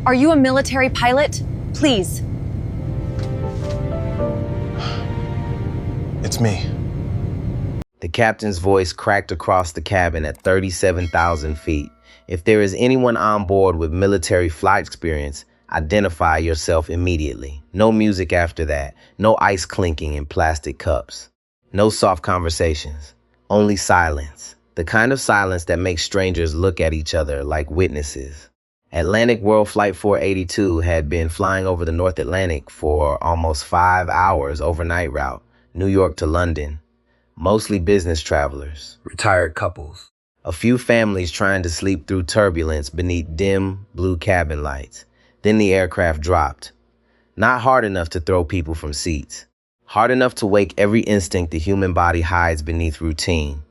Are you a military pilot? Please. It's me. The captain's voice cracked across the cabin at 37,000 feet. If there is anyone on board with military flight experience, identify yourself immediately. No music after that. No ice clinking in plastic cups. No soft conversations. Only silence. The kind of silence that makes strangers look at each other like witnesses. Atlantic World Flight 482 had been flying over the North Atlantic for almost 5 hours overnight route, New York to London. Mostly business travelers, retired couples, a few families trying to sleep through turbulence beneath dim blue cabin lights. Then the aircraft dropped. Not hard enough to throw people from seats. Hard enough to wake every instinct the human body hides beneath routine.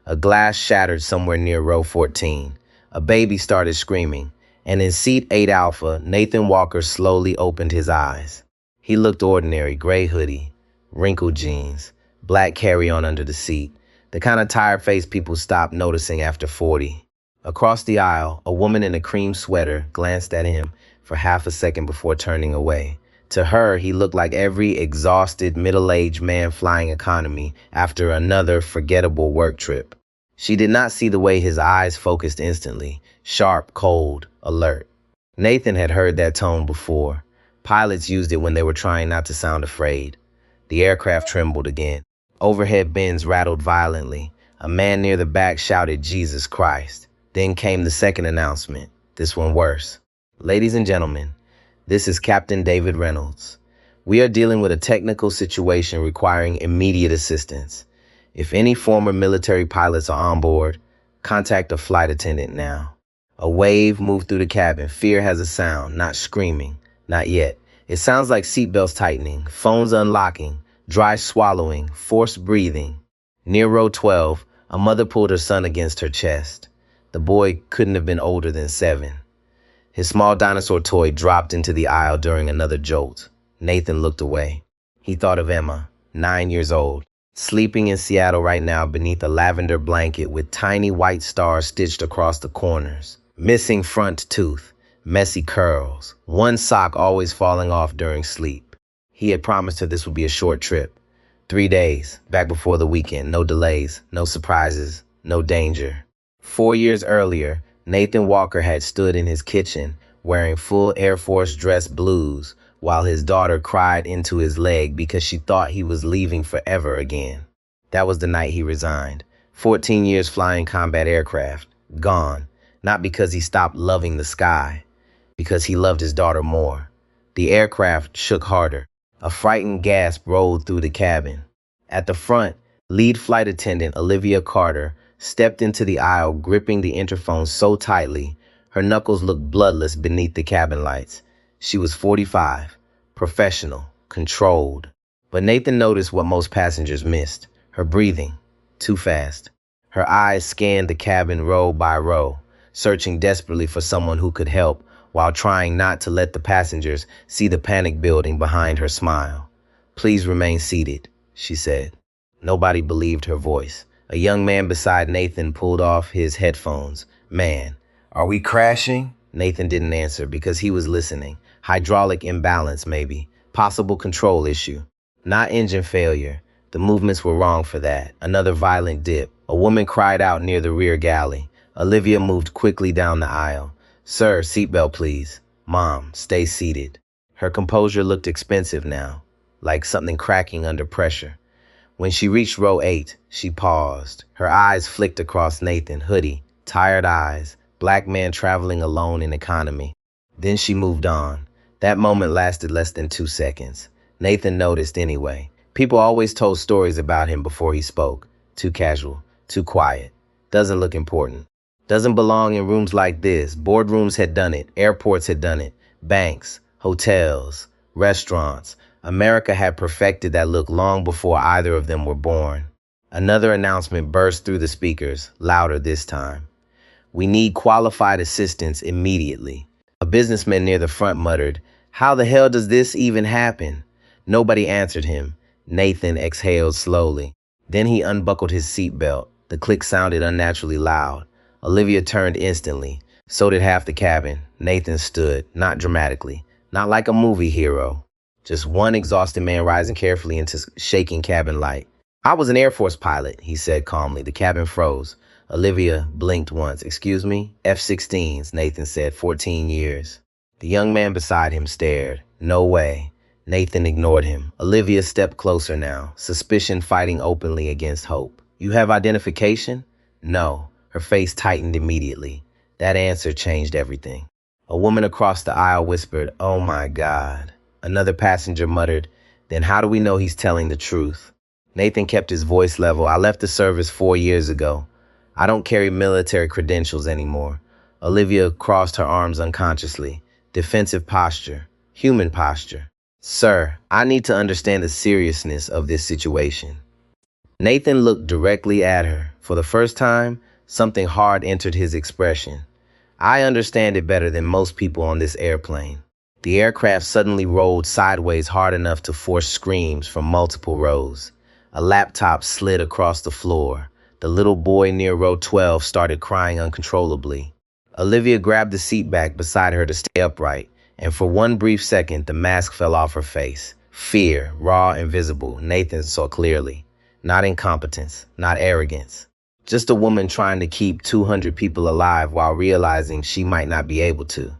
A glass shattered somewhere near row 14. A baby started screaming, and in seat 8 Alpha, Nathan Walker slowly opened his eyes. He looked ordinary, gray hoodie, wrinkled jeans, black carry-on under the seat, the kind of tired face people stop noticing after 40. Across the aisle, a woman in a cream sweater glanced at him for half a second before turning away. To her, he looked like every exhausted, middle-aged man flying economy after another forgettable work trip. She did not see the way his eyes focused instantly, sharp, cold, alert. Nathan had heard that tone before. Pilots used it when they were trying not to sound afraid. The aircraft trembled again. Overhead bins rattled violently. A man near the back shouted, "Jesus Christ." Then came the second announcement, this one worse. "Ladies and gentlemen, this is Captain David Reynolds. We are dealing with a technical situation requiring immediate assistance. If any former military pilots are on board, contact a flight attendant now." A wave moved through the cabin. Fear has a sound, not screaming, not yet. It sounds like seatbelts tightening, phones unlocking, dry swallowing, forced breathing. Near row 12, a mother pulled her son against her chest. The boy couldn't have been older than 7. His small dinosaur toy dropped into the aisle during another jolt. Nathan looked away. He thought of Emma, 9 years old, sleeping in Seattle right now beneath a lavender blanket with tiny white stars stitched across the corners. Missing front tooth, messy curls, one sock always falling off during sleep. He had promised her this would be a short trip. 3 days, back before the weekend, no delays, no surprises, no danger. 4 years earlier, Nathan Walker had stood in his kitchen wearing full Air Force dress blues while his daughter cried into his leg because she thought he was leaving forever again. That was the night he resigned. 14 years flying combat aircraft, gone, not because he stopped loving the sky, because he loved his daughter more. The aircraft shook harder. A frightened gasp rolled through the cabin. At the front, lead flight attendant Olivia Carter stepped into the aisle, gripping the interphone so tightly, her knuckles looked bloodless beneath the cabin lights. She was 45, professional, controlled. But Nathan noticed what most passengers missed, her breathing, too fast. Her eyes scanned the cabin row by row, searching desperately for someone who could help, while trying not to let the passengers see the panic building behind her smile. "Please remain seated," she said. Nobody believed her voice. A young man beside Nathan pulled off his headphones. "Man, are we crashing?" Nathan didn't answer because he was listening. Hydraulic imbalance, maybe. Possible control issue. Not engine failure. The movements were wrong for that. Another violent dip. A woman cried out near the rear galley. Olivia moved quickly down the aisle. "Sir, seatbelt please." "Mom, stay seated." Her composure looked expensive now, like something cracking under pressure. When she reached row 8, she paused. Her eyes flicked across Nathan, hoodie, tired eyes, black man traveling alone in economy. Then she moved on. That moment lasted less than 2 seconds. Nathan noticed anyway. People always told stories about him before he spoke. Too casual, too quiet. Doesn't look important. Doesn't belong in rooms like this. Boardrooms had done it. Airports had done it. Banks, hotels, restaurants. America had perfected that look long before either of them were born. Another announcement burst through the speakers, louder this time. "We need qualified assistance immediately." A businessman near the front muttered, "How the hell does this even happen?" Nobody answered him. Nathan exhaled slowly. Then he unbuckled his seatbelt. The click sounded unnaturally loud. Olivia turned instantly. So did half the cabin. Nathan stood, not dramatically, not like a movie hero. Just one exhausted man rising carefully into shaking cabin light. I was an Air Force pilot, he said calmly. The cabin froze. Olivia blinked once. Excuse me? F-16s, Nathan said. 14 years. The young man beside him stared. No way. Nathan ignored him. Olivia stepped closer now, suspicion fighting openly against hope. You have identification? No. Her face tightened immediately. That answer changed everything. A woman across the aisle whispered, "Oh my God." Another passenger muttered, "Then how do we know he's telling the truth?" Nathan kept his voice level. "I left the service 4 years ago. I don't carry military credentials anymore." Olivia crossed her arms unconsciously. Defensive posture. Human posture. "Sir, I need to understand the seriousness of this situation." Nathan looked directly at her. For the first time, something hard entered his expression. "I understand it better than most people on this airplane." The aircraft suddenly rolled sideways hard enough to force screams from multiple rows. A laptop slid across the floor. The little boy near row 12 started crying uncontrollably. Olivia grabbed the seat back beside her to stay upright, and for one brief second, the mask fell off her face. Fear, raw and visible, Nathan saw clearly. Not incompetence, not arrogance. Just a woman trying to keep 200 people alive while realizing she might not be able to.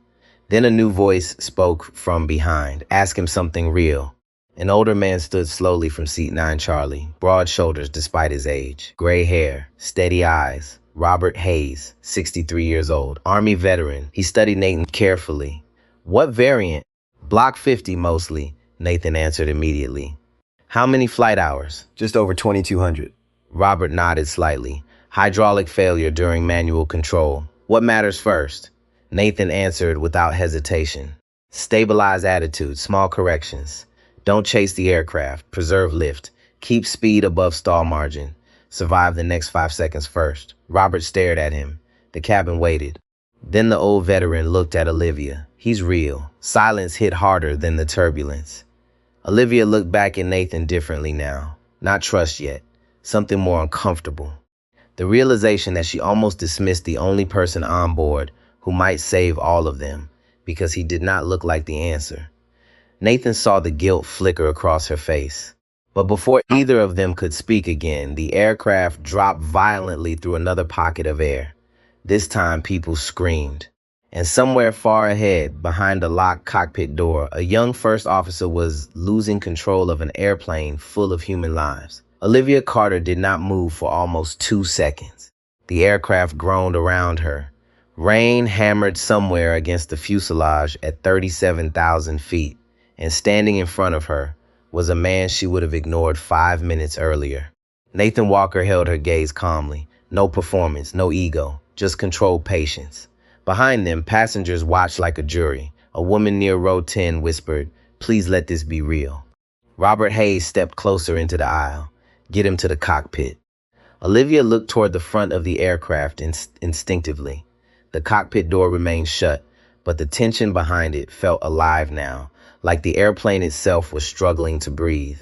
Then a new voice spoke from behind. "Ask him something real." An older man stood slowly from seat 9 Charlie, broad shoulders despite his age, gray hair, steady eyes. Robert Hayes, 63 years old, Army veteran. He studied Nathan carefully. "What variant?" "Block 50 mostly," Nathan answered immediately. "How many flight hours?" Just over 2,200. Robert nodded slightly. "Hydraulic failure during manual control. What matters first?" Nathan answered without hesitation. "Stabilize attitude, small corrections. Don't chase the aircraft, preserve lift. Keep speed above stall margin. Survive the next 5 seconds first." Robert stared at him. The cabin waited. Then the old veteran looked at Olivia. He's real. Silence hit harder than the turbulence. Olivia looked back at Nathan differently now. Not trust yet. Something more uncomfortable. The realization that she almost dismissed the only person on board who might save all of them because he did not look like the answer. Nathan saw the guilt flicker across her face. But before either of them could speak again, the aircraft dropped violently through another pocket of air. This time, people screamed. And somewhere far ahead, behind a locked cockpit door, a young first officer was losing control of an airplane full of human lives. Olivia Carter did not move for almost 2 seconds. The aircraft groaned around her. Rain hammered somewhere against the fuselage at 37,000 feet, and standing in front of her was a man she would have ignored 5 minutes earlier. Nathan Walker held her gaze calmly. No performance, no ego, just controlled patience. Behind them, passengers watched like a jury. A woman near row 10 whispered, "Please let this be real." Robert Hayes stepped closer into the aisle. "Get him to the cockpit." Olivia looked toward the front of the aircraft instinctively. The cockpit door remained shut, but the tension behind it felt alive now, like the airplane itself was struggling to breathe.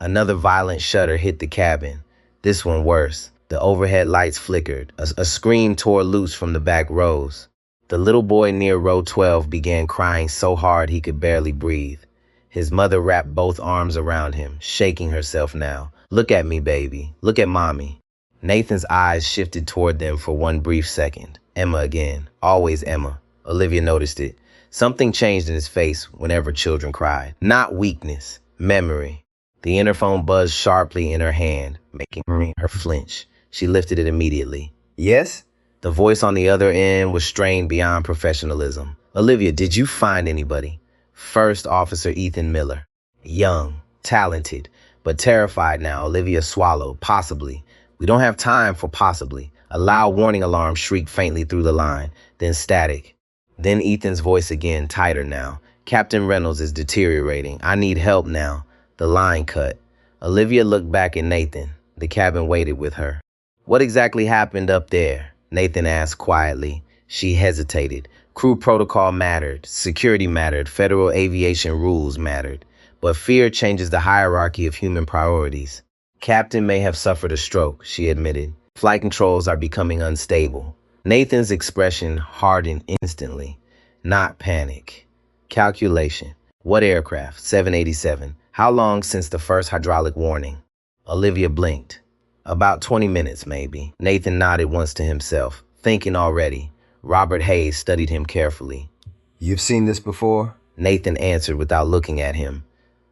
Another violent shudder hit the cabin. This one worse. The overhead lights flickered. A scream tore loose from the back rows. The little boy near row 12 began crying so hard he could barely breathe. His mother wrapped both arms around him, shaking herself now. "Look at me, baby. Look at mommy." Nathan's eyes shifted toward them for one brief second. Emma again. Always Emma. Olivia noticed it. Something changed in his face whenever children cried. Not weakness, memory. The interphone buzzed sharply in her hand, making her flinch. She lifted it immediately. Yes? The voice on the other end was strained beyond professionalism. "Olivia, did you find anybody?" First Officer Ethan Miller. Young, talented, but terrified now. Olivia swallowed. "Possibly." "We don't have time for possibly." A loud warning alarm shrieked faintly through the line, then static. Then Ethan's voice again, tighter now. "Captain Reynolds is deteriorating. I need help now." The line cut. Olivia looked back at Nathan. The cabin waited with her. "What exactly happened up there?" Nathan asked quietly. She hesitated. Crew protocol mattered. Security mattered. Federal aviation rules mattered. But fear changes the hierarchy of human priorities. "Captain may have suffered a stroke," she admitted. "Flight controls are becoming unstable." Nathan's expression hardened instantly. Not panic. Calculation. What aircraft? 787. How long since the first hydraulic warning? Olivia blinked. About 20 minutes, maybe. Nathan nodded once to himself, thinking already. Robert Hayes studied him carefully. You've seen this before? Nathan answered without looking at him.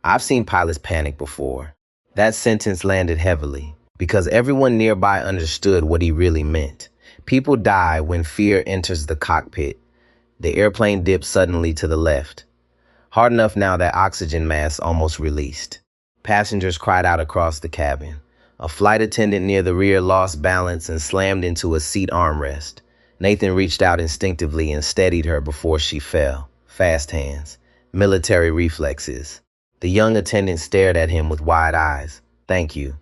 I've seen pilots panic before. That sentence landed heavily, because everyone nearby understood what he really meant. People die when fear enters the cockpit. The airplane dipped suddenly to the left. Hard enough now that oxygen mask almost released. Passengers cried out across the cabin. A flight attendant near the rear lost balance and slammed into a seat armrest. Nathan reached out instinctively and steadied her before she fell. Fast hands. Military reflexes. The young attendant stared at him with wide eyes. Thank you.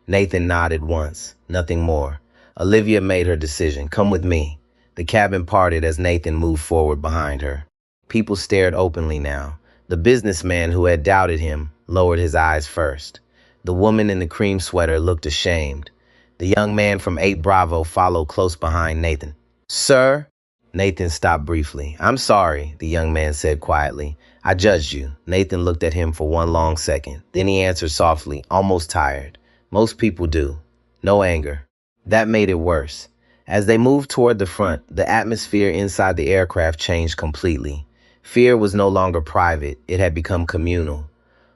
Nathan nodded once. Nothing more. Olivia made her decision. Come with me. The cabin parted as Nathan moved forward behind her. People stared openly now. The businessman who had doubted him lowered his eyes first. The woman in the cream sweater looked ashamed. The young man from 8 Bravo followed close behind Nathan. Sir? Nathan stopped briefly. I'm sorry, the young man said quietly. I judged you. Nathan looked at him for one long second. Then he answered softly, almost tired. Most people do. No anger. That made it worse. As they moved toward the front, the atmosphere inside the aircraft changed completely. Fear was no longer private. It had become communal.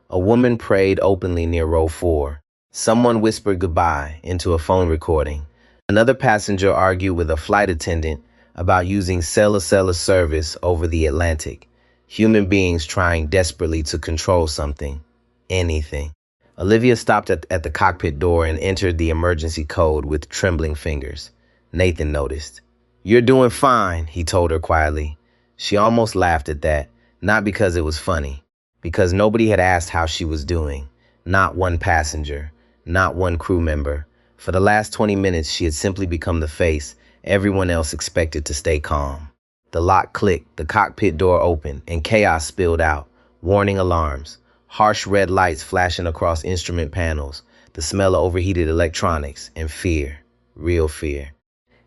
A woman prayed openly near row 4. Someone whispered goodbye into a phone recording. Another passenger argued with a flight attendant about using cellular service over the Atlantic. Human beings trying desperately to control something. Anything. Olivia stopped at the cockpit door and entered the emergency code with trembling fingers. Nathan noticed. You're doing fine, he told her quietly. She almost laughed at that, not because it was funny, because nobody had asked how she was doing. Not one passenger, not one crew member. For the last 20 minutes, she had simply become the face everyone else expected to stay calm. The lock clicked, the cockpit door opened, and chaos spilled out. Warning alarms, harsh red lights flashing across instrument panels, the smell of overheated electronics, and fear, real fear.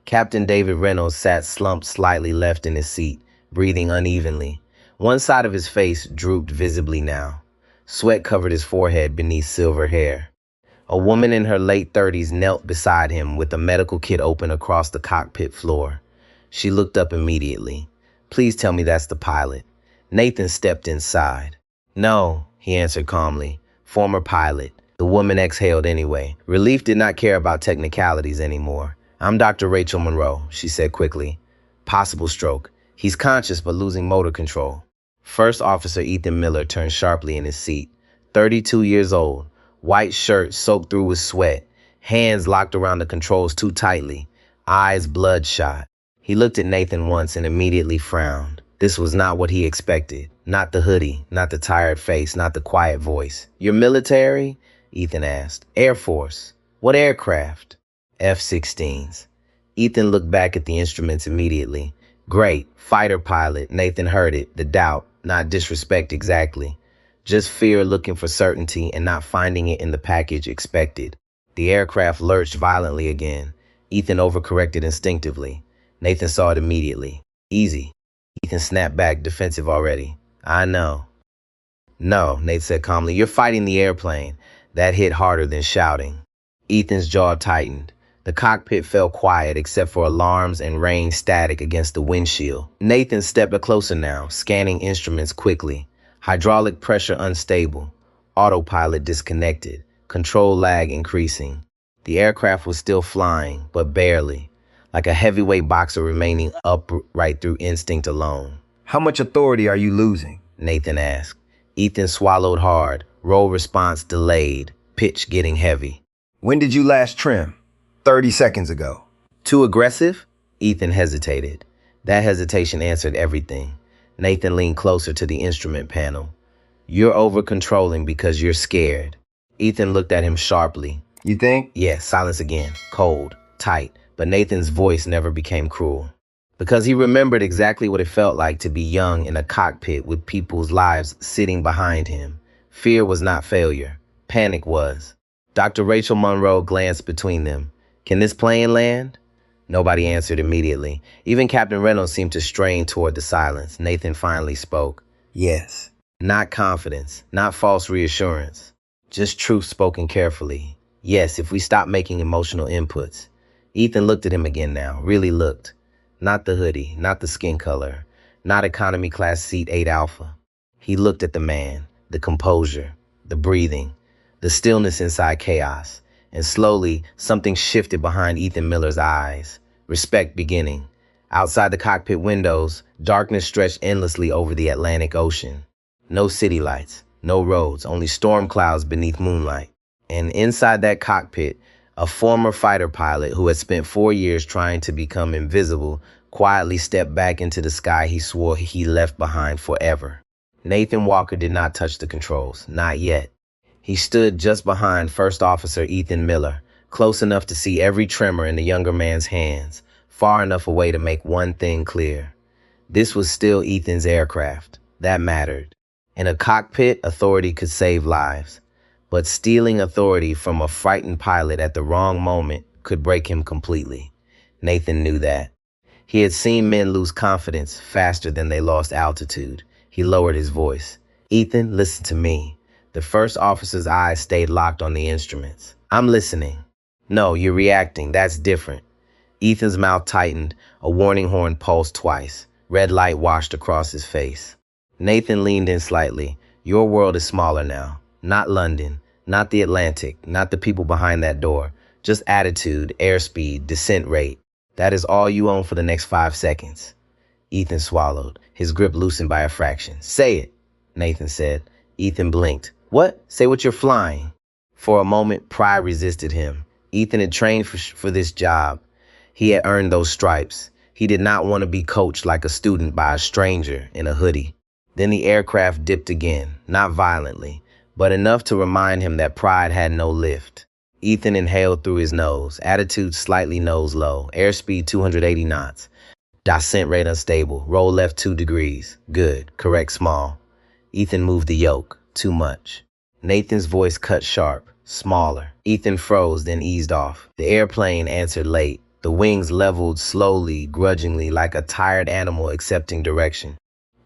Captain David Reynolds sat slumped slightly left in his seat, breathing unevenly. One side of his face drooped visibly now. Sweat covered his forehead beneath silver hair. A woman in her late 30s knelt beside him with a medical kit open across the cockpit floor. She looked up immediately. Please tell me that's the pilot. Nathan stepped inside. No, he answered calmly. Former pilot. The woman exhaled anyway. Relief did not care about technicalities anymore. I'm Dr. Rachel Monroe, she said quickly. Possible stroke. He's conscious but losing motor control. First Officer Ethan Miller turned sharply in his seat. 32 years old. White shirt soaked through with sweat. Hands locked around the controls too tightly. Eyes bloodshot. He looked at Nathan once and immediately frowned. This was not what he expected. Not the hoodie, not the tired face, not the quiet voice. You're military? Ethan asked. Air Force. What aircraft? F-16s. Ethan looked back at the instruments immediately. Great. Fighter pilot. Nathan heard it. The doubt. Not disrespect exactly. Just fear looking for certainty and not finding it in the package expected. The aircraft lurched violently again. Ethan overcorrected instinctively. Nathan saw it immediately. Easy. Ethan snapped back, defensive already. I know. No, Nate said calmly. You're fighting the airplane. That hit harder than shouting. Ethan's jaw tightened. The cockpit fell quiet except for alarms and rain static against the windshield. Nathan stepped closer now, scanning instruments quickly. Hydraulic pressure unstable. Autopilot disconnected. Control lag increasing. The aircraft was still flying, but barely, like a heavyweight boxer remaining upright through instinct alone. How much authority are you losing? Nathan asked. Ethan swallowed hard. Roll response delayed. Pitch getting heavy. When did you last trim? 30 seconds ago. Too aggressive? Ethan hesitated. That hesitation answered everything. Nathan leaned closer to the instrument panel. You're over-controlling because you're scared. Ethan looked at him sharply. You think? Yes, silence again. Cold, tight, but Nathan's voice never became cruel. Because he remembered exactly what it felt like to be young in a cockpit with people's lives sitting behind him. Fear was not failure. Panic was. Dr. Rachel Monroe glanced between them. Can this plane land? Nobody answered immediately. Even Captain Reynolds seemed to strain toward the silence. Nathan finally spoke. Yes. Not confidence, not false reassurance. Just truth spoken carefully. Yes, if we stop making emotional inputs. Ethan looked at him again now, really looked. Not the hoodie, not the skin color, not economy class seat 8 alpha. He looked at the man, the composure, the breathing, the stillness inside chaos. And slowly, something shifted behind Ethan Miller's eyes. Respect beginning. Outside the cockpit windows, darkness stretched endlessly over the Atlantic Ocean. No city lights, no roads, only storm clouds beneath moonlight. And inside that cockpit, a former fighter pilot who had spent 4 years trying to become invisible quietly stepped back into the sky he swore he left behind forever. Nathan Walker did not touch the controls, not yet. He stood just behind First Officer Ethan Miller, close enough to see every tremor in the younger man's hands, far enough away to make one thing clear. This was still Ethan's aircraft. That mattered. In a cockpit, authority could save lives. But stealing authority from a frightened pilot at the wrong moment could break him completely. Nathan knew that. He had seen men lose confidence faster than they lost altitude. He lowered his voice. Ethan, listen to me. The first officer's eyes stayed locked on the instruments. I'm listening. No, you're reacting. That's different. Ethan's mouth tightened. A warning horn pulsed twice. Red light washed across his face. Nathan leaned in slightly. Your world is smaller now. Not London, not the Atlantic, not the people behind that door. Just attitude, airspeed, descent rate. That is all you own for the next 5 seconds. Ethan swallowed, his grip loosened by a fraction. Say it, Nathan said. Ethan blinked. What? Say what you're flying. For a moment, pride resisted him. Ethan had trained for this job. He had earned those stripes. He did not want to be coached like a student by a stranger in a hoodie. Then the aircraft dipped again, not violently, but enough to remind him that pride had no lift. Ethan inhaled through his nose, attitude slightly nose low, airspeed 280 knots. Descent rate unstable, roll left 2 degrees. Good, correct small. Ethan moved the yoke, too much. Nathan's voice cut sharp, smaller. Ethan froze, then eased off. The airplane answered late. The wings leveled slowly, grudgingly, like a tired animal accepting direction.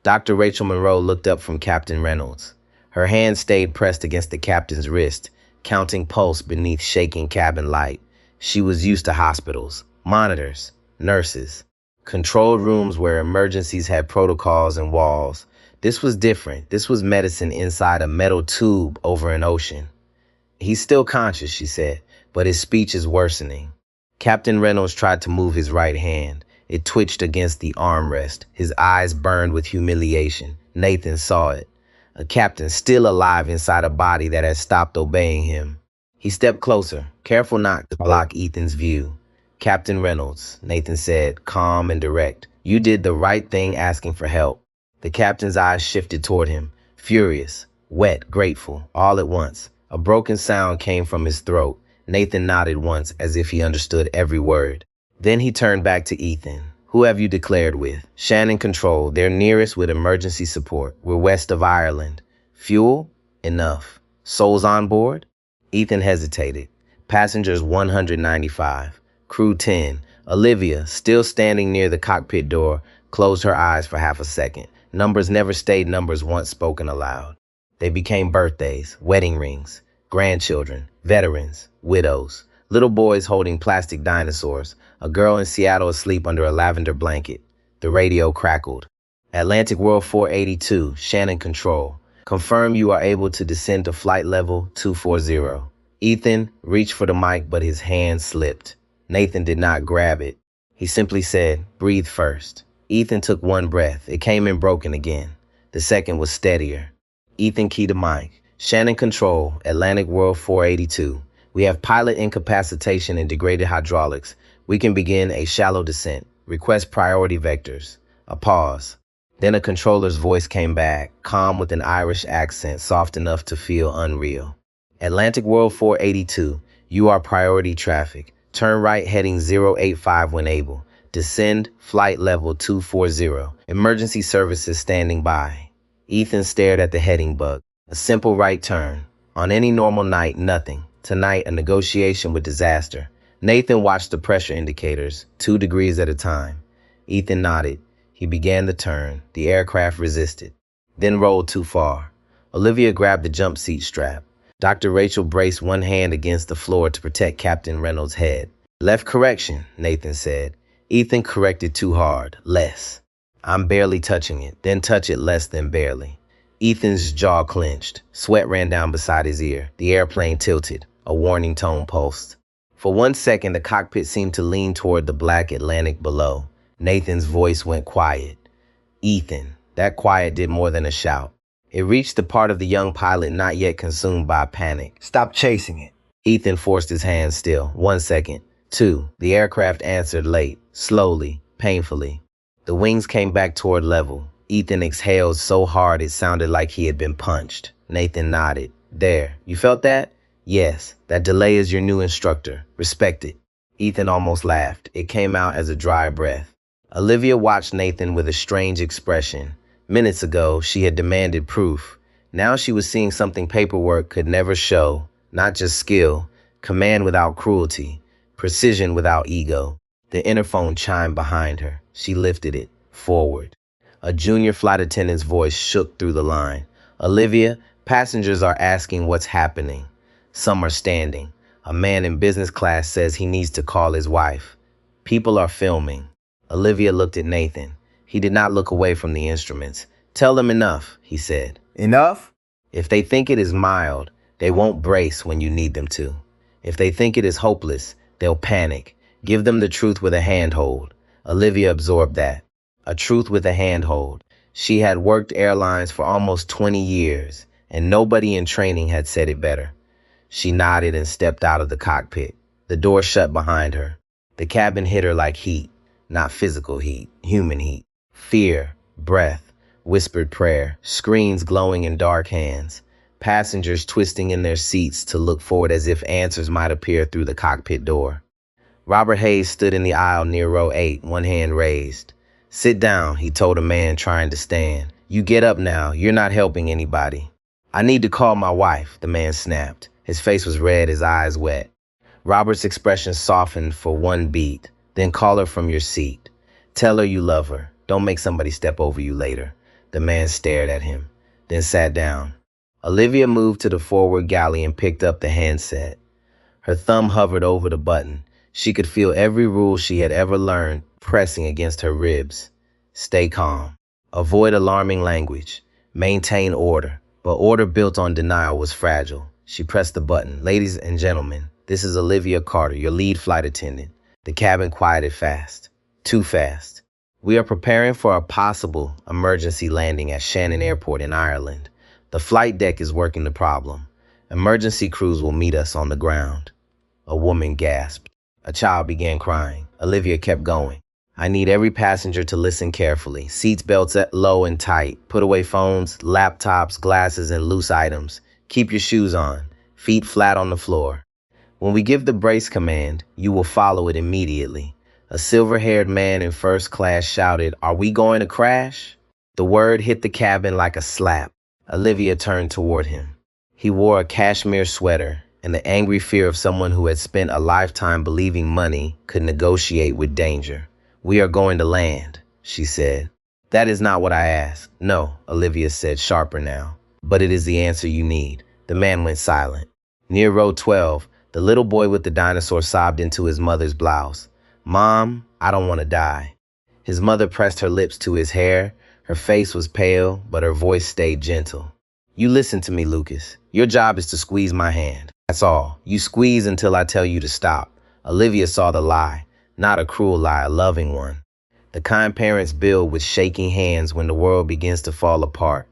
Dr. Rachel Monroe looked up from Captain Reynolds. Her hand stayed pressed against the captain's wrist, counting pulse beneath shaking cabin light. She was used to hospitals, monitors, nurses, controlled rooms where emergencies had protocols and walls. This was different. This was medicine inside a metal tube over an ocean. He's still conscious, she said, but his speech is worsening. Captain Reynolds tried to move his right hand. It twitched against the armrest. His eyes burned with humiliation. Nathan saw it. A captain still alive inside a body that had stopped obeying him. He stepped closer, careful not to block Ethan's view. Captain Reynolds, Nathan said, calm and direct. You did the right thing asking for help. The captain's eyes shifted toward him, furious, wet, grateful, all at once. A broken sound came from his throat. Nathan nodded once as if he understood every word. Then he turned back to Ethan. Who have you declared with? Shannon Control. They're nearest with emergency support. We're west of Ireland. Fuel? Enough. Souls on board? Ethan hesitated. Passengers 195. Crew 10. Olivia, still standing near the cockpit door, closed her eyes for half a second. Numbers never stayed numbers once spoken aloud. They became birthdays, wedding rings, grandchildren, veterans, widows. Little boys holding plastic dinosaurs, a girl in Seattle asleep under a lavender blanket. The radio crackled. Atlantic World 482, Shannon Control. Confirm you are able to descend to flight level 240. Ethan reached for the mic, but his hand slipped. Nathan did not grab it. He simply said, breathe first. Ethan took one breath. It came in broken again. The second was steadier. Ethan keyed the mic. Shannon Control, Atlantic World 482. We have pilot incapacitation and degraded hydraulics. We can begin a shallow descent. Request priority vectors. A pause. Then a controller's voice came back, calm with an Irish accent, soft enough to feel unreal. Atlantic World 482, you are priority traffic. Turn right heading 085 when able. Descend flight level 240. Emergency services standing by. Ethan stared at the heading bug. A simple right turn. On any normal night, nothing. Tonight, a negotiation with disaster. Nathan watched the pressure indicators, 2 degrees at a time. Ethan nodded. He began the turn. The aircraft resisted, then rolled too far. Olivia grabbed the jump seat strap. Dr. Rachel braced one hand against the floor to protect Captain Reynolds' head. Left correction, Nathan said. Ethan corrected too hard. Less. I'm barely touching it, then touch it less than barely. Ethan's jaw clenched. Sweat ran down beside his ear. The airplane tilted. A warning tone pulsed. For 1 second, the cockpit seemed to lean toward the black Atlantic below. Nathan's voice went quiet. Ethan. That quiet did more than a shout. It reached the part of the young pilot not yet consumed by panic. Stop chasing it. Ethan forced his hand still. 1 second. 2. The aircraft answered late, slowly, painfully. The wings came back toward level. Ethan exhaled so hard it sounded like he had been punched. Nathan nodded. There. You felt that? Yes. That delay is your new instructor. Respect it. Ethan almost laughed. It came out as a dry breath. Olivia watched Nathan with a strange expression. Minutes ago, she had demanded proof. Now she was seeing something paperwork could never show. Not just skill, command without cruelty, precision without ego. The interphone chimed behind her. She lifted it. Forward. A junior flight attendant's voice shook through the line. Olivia, passengers are asking what's happening. Some are standing. A man in business class says he needs to call his wife. People are filming. Olivia looked at Nathan. He did not look away from the instruments. Tell them enough, he said. Enough? If they think it is mild, they won't brace when you need them to. If they think it is hopeless, they'll panic. Give them the truth with a handhold. Olivia absorbed that. A truth with a handhold. She had worked airlines for almost 20 years, and nobody in training had said it better. She nodded and stepped out of the cockpit. The door shut behind her. The cabin hit her like heat. Not physical heat, human heat. Fear, breath, whispered prayer, screens glowing in dark hands, passengers twisting in their seats to look forward as if answers might appear through the cockpit door. Robert Hayes stood in the aisle near row 8, one hand raised. Sit down, he told a man trying to stand. You get up now, you're not helping anybody. I need to call my wife, the man snapped. His face was red, his eyes wet. Robert's expression softened for one beat. Then call her from your seat. Tell her you love her. Don't make somebody step over you later. The man stared at him, then sat down. Olivia moved to the forward galley and picked up the handset. Her thumb hovered over the button. She could feel every rule she had ever learned pressing against her ribs. Stay calm. Avoid alarming language. Maintain order. But order built on denial was fragile. She pressed the button. Ladies and gentlemen, this is Olivia Carter, your lead flight attendant. The cabin quieted fast. Too fast. We are preparing for a possible emergency landing at Shannon Airport in Ireland. The flight deck is working the problem. Emergency crews will meet us on the ground. A woman gasped. A child began crying. Olivia kept going. I need every passenger to listen carefully. Seats belts at low and tight. Put away phones, laptops, glasses, and loose items. Keep your shoes on. Feet flat on the floor. When we give the brace command, you will follow it immediately. A silver-haired man in first class shouted, "Are we going to crash?" The word hit the cabin like a slap. Olivia turned toward him. He wore a cashmere sweater and the angry fear of someone who had spent a lifetime believing money could negotiate with danger. "We are going to land," she said. "That is not what I asked." "No," Olivia said, sharper now. "But it is the answer you need." The man went silent. Near row 12, the little boy with the dinosaur sobbed into his mother's blouse. "Mom, I don't want to die." His mother pressed her lips to his hair. Her face was pale, but her voice stayed gentle. "You listen to me, Lucas. Your job is to squeeze my hand. That's all. You squeeze until I tell you to stop." Olivia saw the lie. Not a cruel lie, a loving one. The kind parents build with shaking hands when the world begins to fall apart.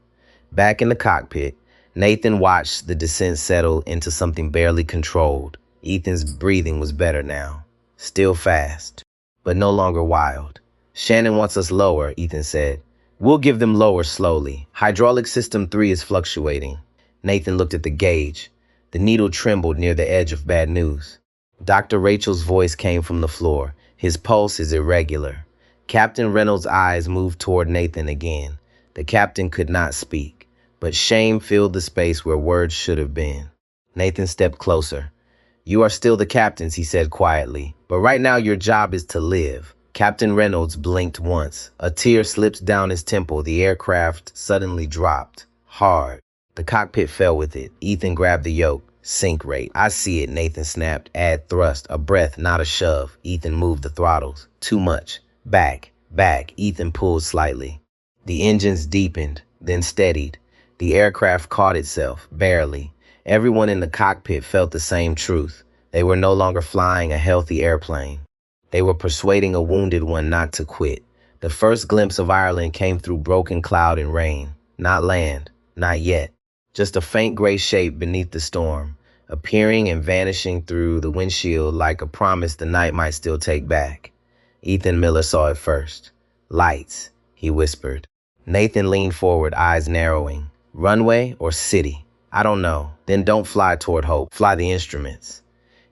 Back in the cockpit, Nathan watched the descent settle into something barely controlled. Ethan's breathing was better now. Still fast, but no longer wild. "Shannon wants us lower," Ethan said. "We'll give them lower slowly. Hydraulic system 3 is fluctuating." Nathan looked at the gauge. The needle trembled near the edge of bad news. Dr. Rachel's voice came from the floor. His pulse is irregular. Captain Reynolds' eyes moved toward Nathan again. The captain could not speak, but shame filled the space where words should have been. Nathan stepped closer. You are still the captains, he said quietly. But right now your job is to live. Captain Reynolds blinked once. A tear slipped down his temple. The aircraft suddenly dropped. Hard. The cockpit fell with it. Ethan grabbed the yoke. Sink rate. I see it, Nathan snapped. Add thrust. A breath, not a shove. Ethan moved the throttles. Too much. Back. Back. Ethan pulled slightly. The engines deepened, then steadied. The aircraft caught itself, barely. Everyone in the cockpit felt the same truth. They were no longer flying a healthy airplane. They were persuading a wounded one not to quit. The first glimpse of Ireland came through broken cloud and rain. Not land. Not yet. Just a faint gray shape beneath the storm, appearing and vanishing through the windshield like a promise the night might still take back. Ethan Miller saw it first. Lights, he whispered. Nathan leaned forward, eyes narrowing. Runway or city? I don't know. Then don't fly toward hope. Fly the instruments.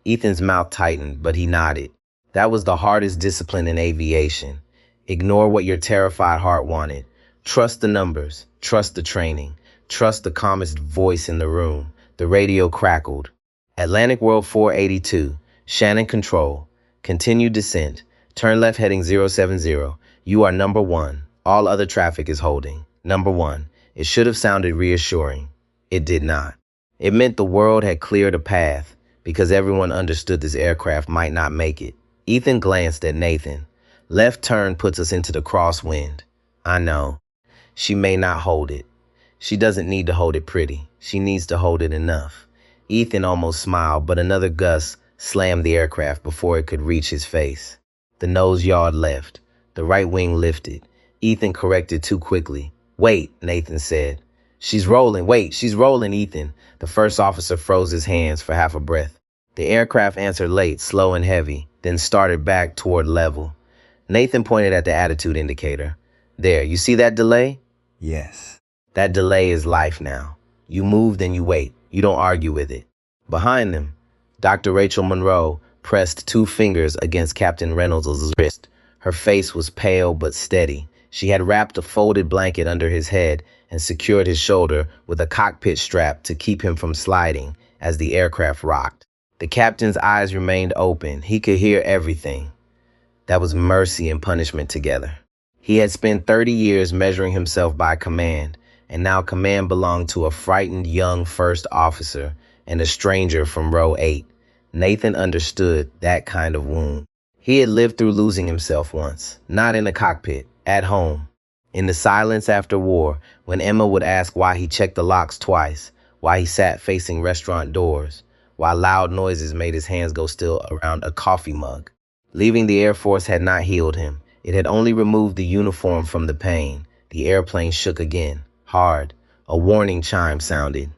Ethan's mouth tightened, but he nodded. That was the hardest discipline in aviation. Ignore what your terrified heart wanted. Trust the numbers. Trust the training. Trust the calmest voice in the room. The radio crackled. Atlantic World 482. Shannon control. Continue descent. Turn left heading 070. You are number one. All other traffic is holding. Number one. It should have sounded reassuring. It did not. It meant the world had cleared a path because everyone understood this aircraft might not make it. Ethan glanced at Nathan. Left turn puts us into the crosswind. I know. She may not hold it. She doesn't need to hold it pretty. She needs to hold it enough. Ethan almost smiled, but another gust slammed the aircraft before it could reach his face. The nose yard left. The right wing lifted. Ethan corrected too quickly. Wait, Nathan said. She's rolling. Wait, she's rolling, Ethan. The first officer froze his hands for half a breath. The aircraft answered late, slow and heavy, then started back toward level. Nathan pointed at the attitude indicator. There, you see that delay? Yes. That delay is life now. You move, then you wait. You don't argue with it. Behind them, Dr. Rachel Monroe pressed 2 fingers against Captain Reynolds' wrist. Her face was pale but steady. She had wrapped a folded blanket under his head and secured his shoulder with a cockpit strap to keep him from sliding as the aircraft rocked. The captain's eyes remained open. He could hear everything. That was mercy and punishment together. He had spent 30 years measuring himself by command, and now command belonged to a frightened young first officer and a stranger from row 8. Nathan understood that kind of wound. He had lived through losing himself once, not in a cockpit, at home. In the silence after war, when Emma would ask why he checked the locks twice, why he sat facing restaurant doors, why loud noises made his hands go still around a coffee mug. Leaving the Air Force had not healed him. It had only removed the uniform from the pain. The airplane shook again, hard. A warning chime sounded.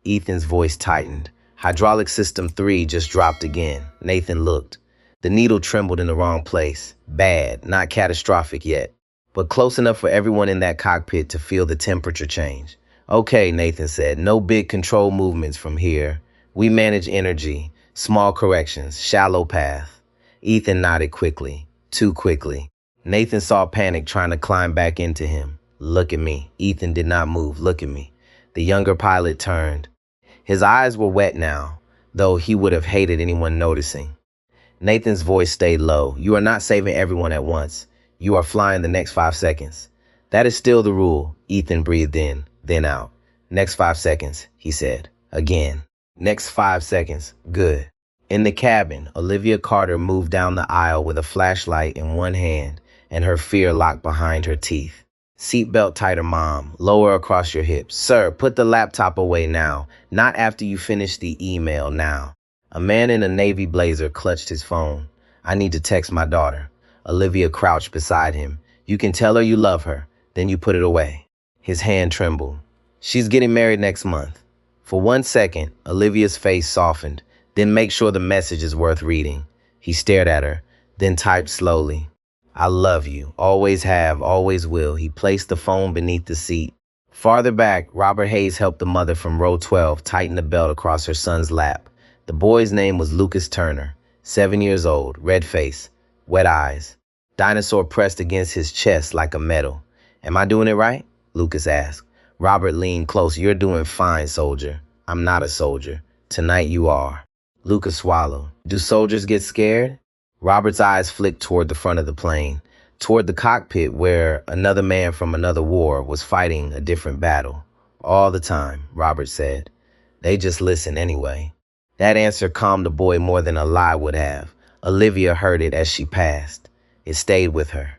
Ethan's voice tightened. Hydraulic system 3 just dropped again. Nathan looked. The needle trembled in the wrong place. Bad, not catastrophic yet, but close enough for everyone in that cockpit to feel the temperature change. Okay, Nathan said, no big control movements from here. We manage energy, small corrections, shallow path. Ethan nodded quickly, too quickly. Nathan saw panic trying to climb back into him. Look at me. Ethan did not move. Look at me. The younger pilot turned. His eyes were wet now, though he would have hated anyone noticing. Nathan's voice stayed low. You are not saving everyone at once. You are flying the next 5 seconds. That is still the rule. Ethan breathed in, then out. Next 5 seconds, he said. Again. Next 5 seconds. Good. In the cabin, Olivia Carter moved down the aisle with a flashlight in one hand and her fear locked behind her teeth. Seatbelt tighter, Mom. Lower across your hips. Sir, put the laptop away now. Not after you finish the email now. A man in a navy blazer clutched his phone. I need to text my daughter. Olivia crouched beside him. You can tell her you love her. Then you put it away. His hand trembled. She's getting married next month. For 1 second, Olivia's face softened. Then make sure the message is worth reading. He stared at her, then typed slowly. I love you. Always have, always will. He placed the phone beneath the seat. Farther back, Robert Hayes helped the mother from row 12 tighten the belt across her son's lap. The boy's name was Lucas Turner, 7 years old, red face, wet eyes. Dinosaur pressed against his chest like a medal. Am I doing it right? Lucas asked. Robert leaned close. You're doing fine, soldier. I'm not a soldier. Tonight you are. Lucas swallowed. Do soldiers get scared? Robert's eyes flicked toward the front of the plane, toward the cockpit where another man from another war was fighting a different battle. All the time, Robert said. They just listen anyway. That answer calmed the boy more than a lie would have. Olivia heard it as she passed. It stayed with her.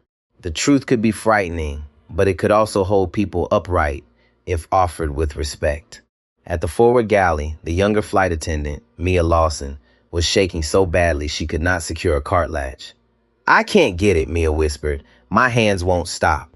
The truth could be frightening, but it could also hold people upright if offered with respect. At the forward galley, the younger flight attendant, Mia Lawson, was shaking so badly she could not secure a cart latch. I can't get it, Mia whispered. My hands won't stop.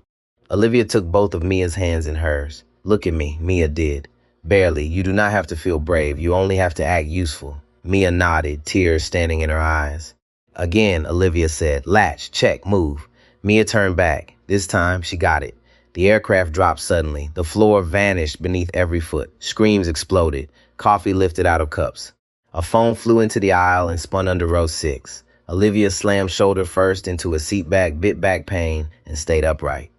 Olivia took both of Mia's hands in hers. Look at me, Mia did. Barely. You do not have to feel brave. You only have to act useful. Mia nodded, tears standing in her eyes. Again, Olivia said, latch, check, move. Mia turned back. This time, she got it. The aircraft dropped suddenly. The floor vanished beneath every foot. Screams exploded. Coffee lifted out of cups. A phone flew into the aisle and spun under row 6. Olivia slammed shoulder first into a seat back, bit back pain, and stayed upright.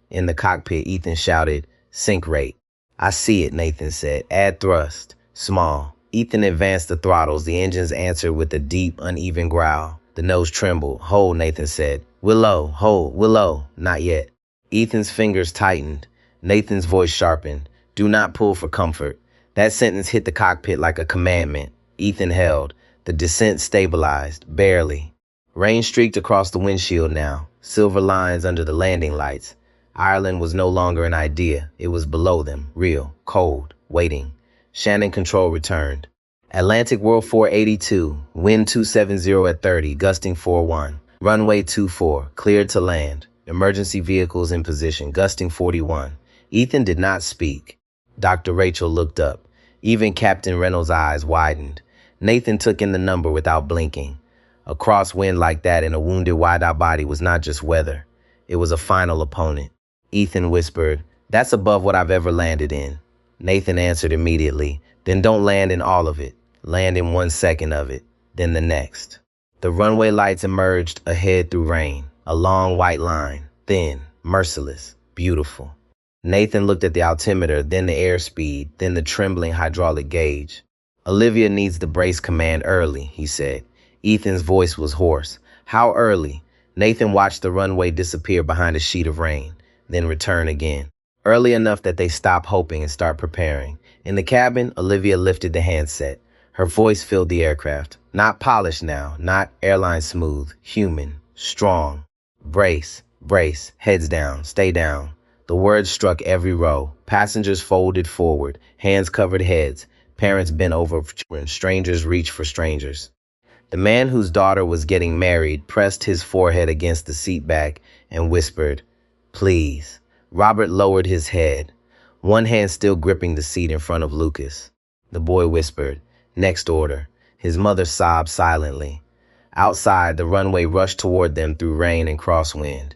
In the cockpit, Ethan shouted, sink rate. I see it, Nathan said. Add thrust. Small. Ethan advanced the throttles. The engines answered with a deep, uneven growl. The nose trembled. Hold, Nathan said. Willow, hold, Willow. Not yet. Ethan's fingers tightened. Nathan's voice sharpened. Do not pull for comfort. That sentence hit the cockpit like a commandment. Ethan held. The descent stabilized, barely. Rain streaked across the windshield now, silver lines under the landing lights. Ireland was no longer an idea. It was below them, real, cold, waiting. Shannon control returned. Atlantic World 482, wind 270 at 30, gusting 41. Runway 24, cleared to land. Emergency vehicles in position, gusting 41. Ethan did not speak. Dr. Rachel looked up. Even Captain Reynolds' eyes widened. Nathan took in the number without blinking. A crosswind like that in a wounded wide-out body was not just weather. It was a final opponent. Ethan whispered, that's above what I've ever landed in. Nathan answered immediately, then don't land in all of it. Land in 1 second of it, then the next. The runway lights emerged ahead through rain. A long white line, thin, merciless, beautiful. Nathan looked at the altimeter, then the airspeed, then the trembling hydraulic gauge. Olivia needs the brace command early, he said. Ethan's voice was hoarse. How early? Nathan watched the runway disappear behind a sheet of rain, then return again. Early enough that they stop hoping and start preparing. In the cabin, Olivia lifted the handset. Her voice filled the aircraft. Not polished now, not airline smooth, human, strong. Brace, brace, heads down, stay down. The words struck every row. Passengers folded forward, hands covered heads. Parents bent over when strangers reached for strangers. The man whose daughter was getting married pressed his forehead against the seat back and whispered, please. Robert lowered his head, one hand still gripping the seat in front of Lucas. The boy whispered, next order. His mother sobbed silently. Outside, the runway rushed toward them through rain and crosswind.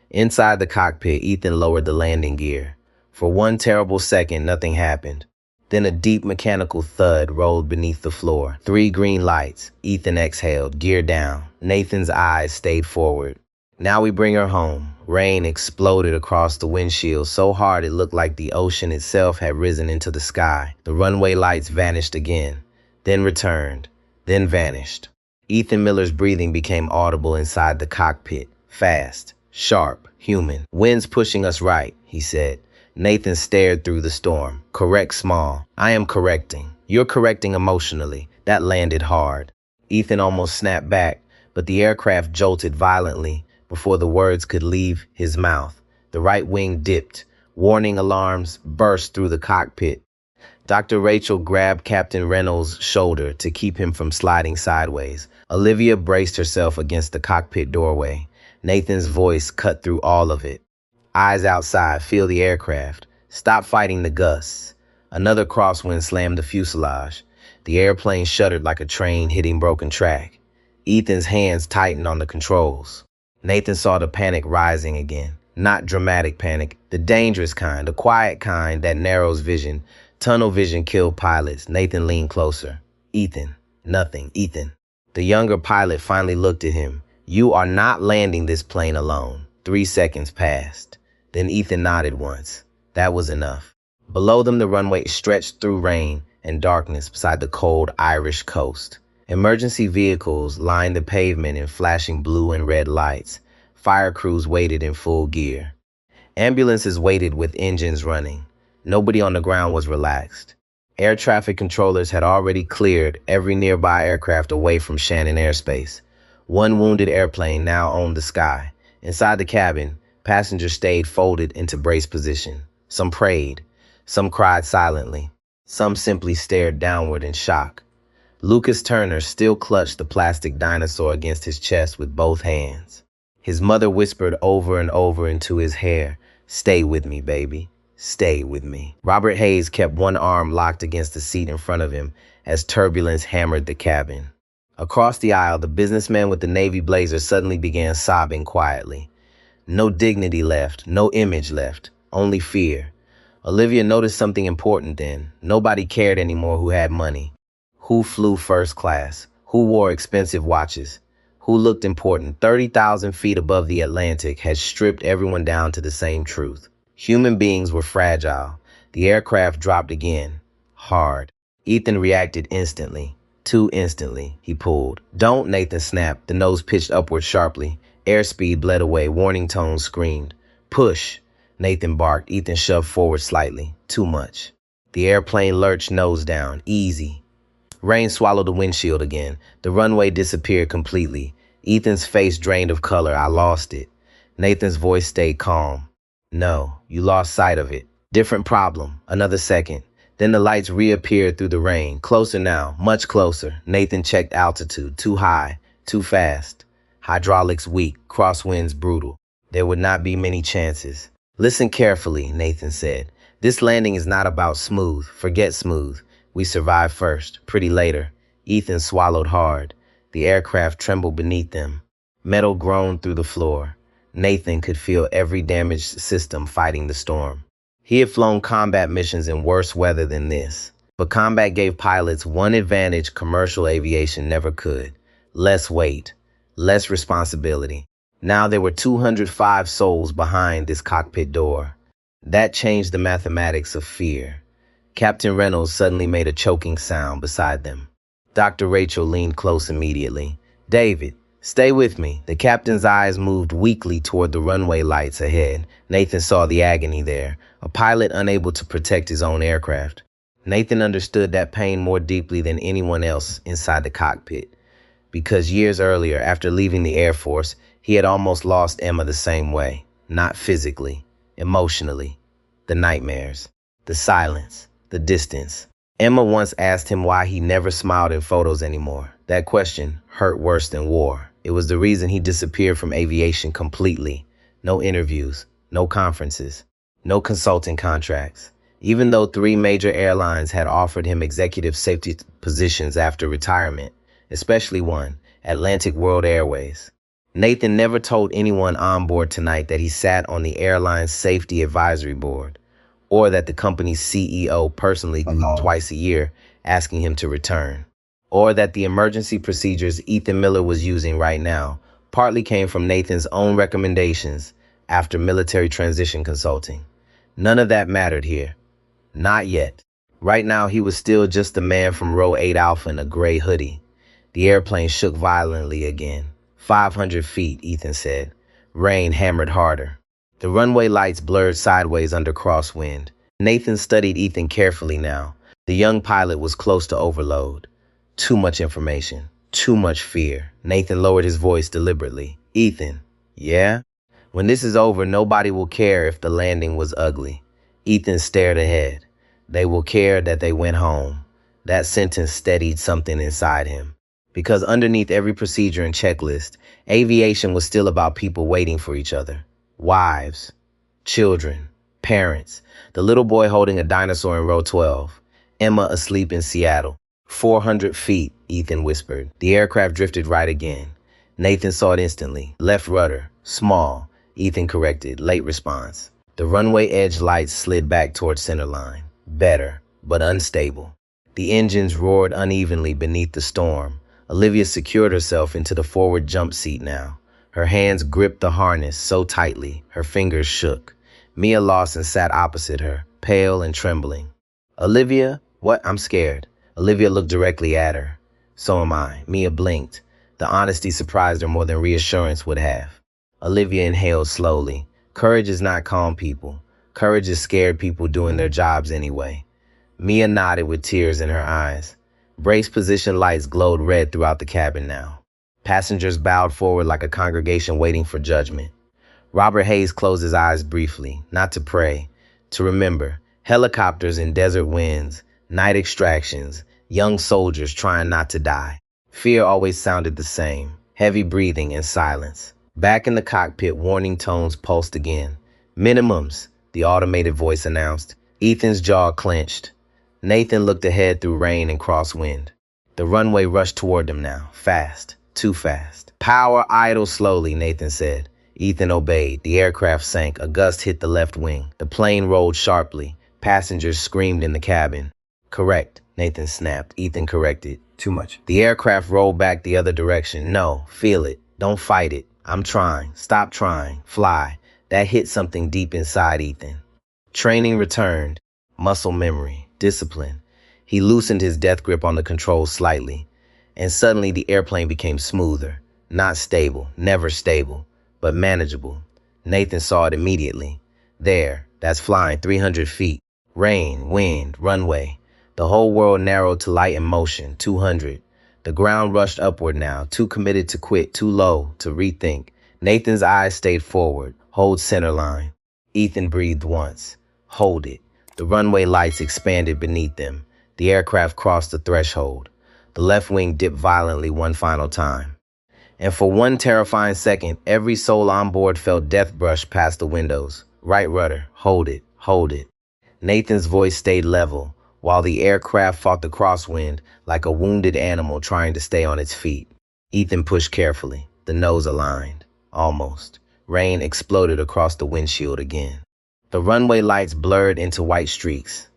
Inside the cockpit, Ethan lowered the landing gear. For one terrible second, nothing happened. Then a deep mechanical thud rolled beneath the floor. 3 green lights. Ethan exhaled, gear down. Nathan's eyes stayed forward. Now we bring her home. Rain exploded across the windshield so hard it looked like the ocean itself had risen into the sky. The runway lights vanished again, then returned, then vanished. Ethan Miller's breathing became audible inside the cockpit. Fast, sharp, human. Wind's pushing us right, he said. Nathan stared through the storm. Correct small. I am correcting. You're correcting emotionally. That landed hard. Ethan almost snapped back, but the aircraft jolted violently before the words could leave his mouth. The right wing dipped. Warning alarms burst through the cockpit. Dr. Rachel grabbed Captain Reynolds' shoulder to keep him from sliding sideways. Olivia braced herself against the cockpit doorway. Nathan's voice cut through all of it. Eyes outside, feel the aircraft. Stop fighting the gusts. Another crosswind slammed the fuselage. The airplane shuddered like a train hitting broken track. Ethan's hands tightened on the controls. Nathan saw the panic rising again. Not dramatic panic, the dangerous kind, the quiet kind that narrows vision. Tunnel vision killed pilots. Nathan leaned closer. Ethan. Nothing. Ethan. The younger pilot finally looked at him. You are not landing this plane alone. 3 seconds passed. Then Ethan nodded once. That was enough. Below them, the runway stretched through rain and darkness beside the cold Irish coast. Emergency vehicles lined the pavement in flashing blue and red lights. Fire crews waited in full gear. Ambulances waited with engines running. Nobody on the ground was relaxed. Air traffic controllers had already cleared every nearby aircraft away from Shannon airspace. One wounded airplane now owned the sky. Inside the cabin, passengers stayed folded into brace position. Some prayed. Some cried silently. Some simply stared downward in shock. Lucas Turner still clutched the plastic dinosaur against his chest with both hands. His mother whispered over and over into his hair, "Stay with me, baby. Stay with me." Robert Hayes kept one arm locked against the seat in front of him as turbulence hammered the cabin. Across the aisle, the businessman with the navy blazer suddenly began sobbing quietly. No dignity left, no image left, only fear. Olivia noticed something important then. Nobody cared anymore who had money, who flew first class, who wore expensive watches, who looked important. 30,000 feet above the Atlantic had stripped everyone down to the same truth. Human beings were fragile. The aircraft dropped again. Hard. Ethan reacted instantly. Too instantly. He pulled. "Don't," Nathan snapped, the nose pitched upward sharply. Airspeed bled away. Warning tones screamed. "Push," Nathan barked. Ethan shoved forward slightly. Too much. The airplane lurched nose down. Easy. Rain swallowed the windshield again. The runway disappeared completely. Ethan's face drained of color. "I lost it." Nathan's voice stayed calm. "No, you lost sight of it. Different problem." Another second. Then the lights reappeared through the rain. Closer now, much closer. Nathan checked altitude. Too high, too fast. Hydraulics weak, crosswinds brutal. There would not be many chances. "Listen carefully," Nathan said. "This landing is not about smooth. Forget smooth. We survive first, pretty later." Ethan swallowed hard. The aircraft trembled beneath them. Metal groaned through the floor. Nathan could feel every damaged system fighting the storm. He had flown combat missions in worse weather than this. But combat gave pilots one advantage commercial aviation never could: less weight, less responsibility. Now there were 205 souls behind this cockpit door. That changed the mathematics of fear. Captain Reynolds suddenly made a choking sound beside them. Dr. Rachel leaned close immediately. "David, stay with me." The captain's eyes moved weakly toward the runway lights ahead. Nathan saw the agony there, a pilot unable to protect his own aircraft. Nathan understood that pain more deeply than anyone else inside the cockpit, because years earlier, after leaving the Air Force, he had almost lost Emma the same way. Not physically, emotionally. The nightmares, the silence, the distance. Emma once asked him why he never smiled in photos anymore. That question hurt worse than war. It was the reason he disappeared from aviation completely. No interviews, no conferences, no consulting contracts. Even though 3 major airlines had offered him executive safety positions after retirement, especially one, Atlantic World Airways. Nathan never told anyone on board tonight that he sat on the airline's safety advisory board, or that the company's CEO personally called twice a year asking him to return, or that the emergency procedures Ethan Miller was using right now partly came from Nathan's own recommendations after military transition consulting. None of that mattered here. Not yet. Right now, he was still just the man from row 8 Alpha in a gray hoodie. The airplane shook violently again. 500 feet, Ethan said. Rain hammered harder. The runway lights blurred sideways under crosswind. Nathan studied Ethan carefully now. The young pilot was close to overload. Too much information. Too much fear. Nathan lowered his voice deliberately. "Ethan, yeah? When this is over, nobody will care if the landing was ugly." Ethan stared ahead. "They will care that they went home." That sentence steadied something inside him. Because underneath every procedure and checklist, aviation was still about people waiting for each other. Wives, children, parents, the little boy holding a dinosaur in row 12, Emma asleep in Seattle. 400 feet, Ethan whispered. The aircraft drifted right again. Nathan saw it instantly. Left rudder, small, Ethan corrected, late response. The runway edge lights slid back towards centerline. Better, but unstable. The engines roared unevenly beneath the storm. Olivia secured herself into the forward jump seat now. Her hands gripped the harness so tightly, her fingers shook. Mia Lawson sat opposite her, pale and trembling. "Olivia, what? I'm scared." Olivia looked directly at her. So am I. Mia blinked. The honesty surprised her more than reassurance would have. Olivia inhaled slowly. Courage is not calm people. Courage is scared people doing their jobs anyway. Mia nodded with tears in her eyes. Brace position lights glowed red throughout the cabin now. Passengers bowed forward like a congregation waiting for judgment. Robert Hayes closed his eyes briefly, not to pray, to remember. Helicopters in desert winds, night extractions, young soldiers trying not to die. Fear always sounded the same, heavy breathing and silence. Back in the cockpit, warning tones pulsed again. Minimums, the automated voice announced. Ethan's jaw clenched. Nathan looked ahead through rain and crosswind. The runway rushed toward them now, fast, too fast. Power idle slowly, Nathan said. Ethan obeyed. The aircraft sank. A gust hit the left wing. The plane rolled sharply. Passengers screamed in the cabin. Correct, Nathan snapped. Ethan corrected. Too much. The aircraft rolled back the other direction. No, feel it. Don't fight it. I'm trying. Stop trying. Fly. That hit something deep inside Ethan. Training returned. Muscle memory. Discipline. He loosened his death grip on the controls slightly, and suddenly the airplane became smoother. Not stable, never stable, but manageable. Nathan saw it immediately. There, that's flying 300 feet. Rain, wind, runway. The whole world narrowed to light and motion, 200. The ground rushed upward now, too committed to quit, too low to rethink. Nathan's eyes stayed forward. Hold center line. Ethan breathed once. Hold it. The runway lights expanded beneath them. The aircraft crossed the threshold. The left wing dipped violently one final time. And for one terrifying second, every soul on board felt death brush past the windows. Right rudder. Hold it. Hold it. Nathan's voice stayed level, while the aircraft fought the crosswind like a wounded animal trying to stay on its feet. Ethan pushed carefully. The nose aligned. Almost. Rain exploded across the windshield again. The runway lights blurred into white streaks.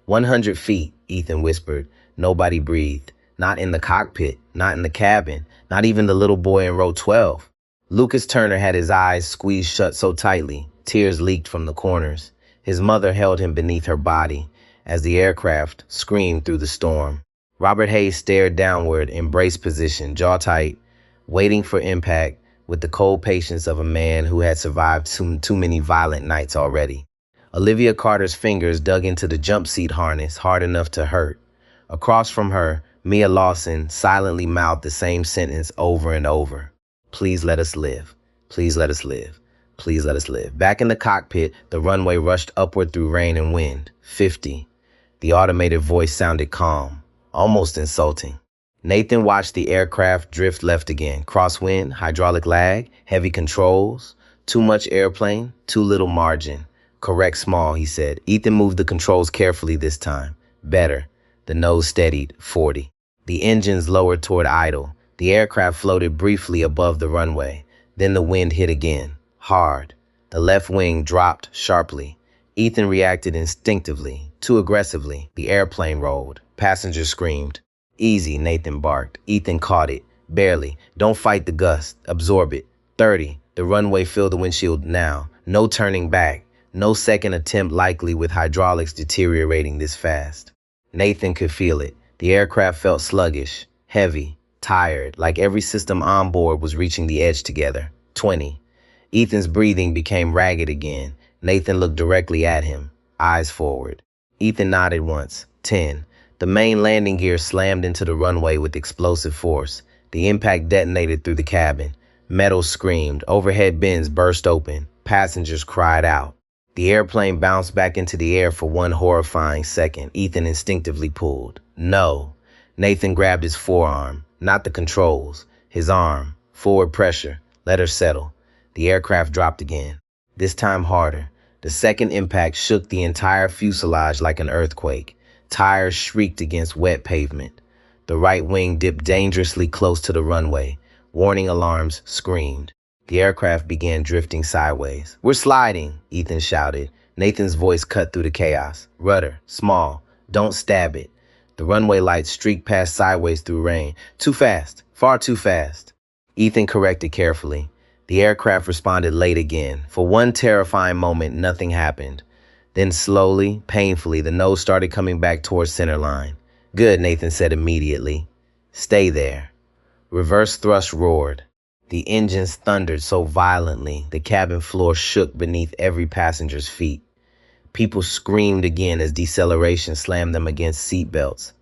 100 feet, Ethan whispered. Nobody breathed. Not in the cockpit, not in the cabin, not even the little boy in row 12. Lucas Turner had his eyes squeezed shut so tightly, tears leaked from the corners. His mother held him beneath her body as the aircraft screamed through the storm. Robert Hayes stared downward in brace position, jaw tight, waiting for impact, with the cold patience of a man who had survived too many violent nights already. Olivia Carter's fingers dug into the jump seat harness hard enough to hurt. Across from her, Mia Lawson silently mouthed the same sentence over and over. Please let us live. Please let us live. Please let us live. Back in the cockpit, the runway rushed upward through rain and wind. 50. The automated voice sounded calm, almost insulting. Nathan watched the aircraft drift left again. Crosswind, hydraulic lag, heavy controls, too much airplane, too little margin. Correct small, he said. Ethan moved the controls carefully this time. Better. The nose steadied. 40. The engines lowered toward idle. The aircraft floated briefly above the runway. Then the wind hit again. Hard. The left wing dropped sharply. Ethan reacted instinctively, too aggressively. The airplane rolled. Passengers screamed. Easy, Nathan barked. Ethan caught it. Barely. Don't fight the gust. Absorb it. 30. The runway filled the windshield now. No turning back. No second attempt likely with hydraulics deteriorating this fast. Nathan could feel it. The aircraft felt sluggish, heavy, tired, like every system on board was reaching the edge together. 20. Ethan's breathing became ragged again. Nathan looked directly at him, eyes forward. Ethan nodded once. 10. The main landing gear slammed into the runway with explosive force. The impact detonated through the cabin. Metal screamed. Overhead bins burst open. Passengers cried out. The airplane bounced back into the air for one horrifying second. Ethan instinctively pulled. No. Nathan grabbed his forearm, not the controls. His arm. Forward pressure. Let her settle. The aircraft dropped again. This time harder. The second impact shook the entire fuselage like an earthquake. Tires shrieked against wet pavement. The right wing dipped dangerously close to the runway. Warning alarms screamed. The aircraft began drifting sideways. We're sliding, Ethan shouted. Nathan's voice cut through the chaos. Rudder, small, don't stab it. The runway lights streaked past sideways through rain. Too fast, far too fast. Ethan corrected carefully. The aircraft responded late again. For one terrifying moment, nothing happened. Then slowly, painfully, the nose started coming back towards center line. Good, Nathan said immediately. Stay there. Reverse thrust roared. The engines thundered so violently the cabin floor shook beneath every passenger's feet. People screamed again as deceleration slammed them against seatbelts.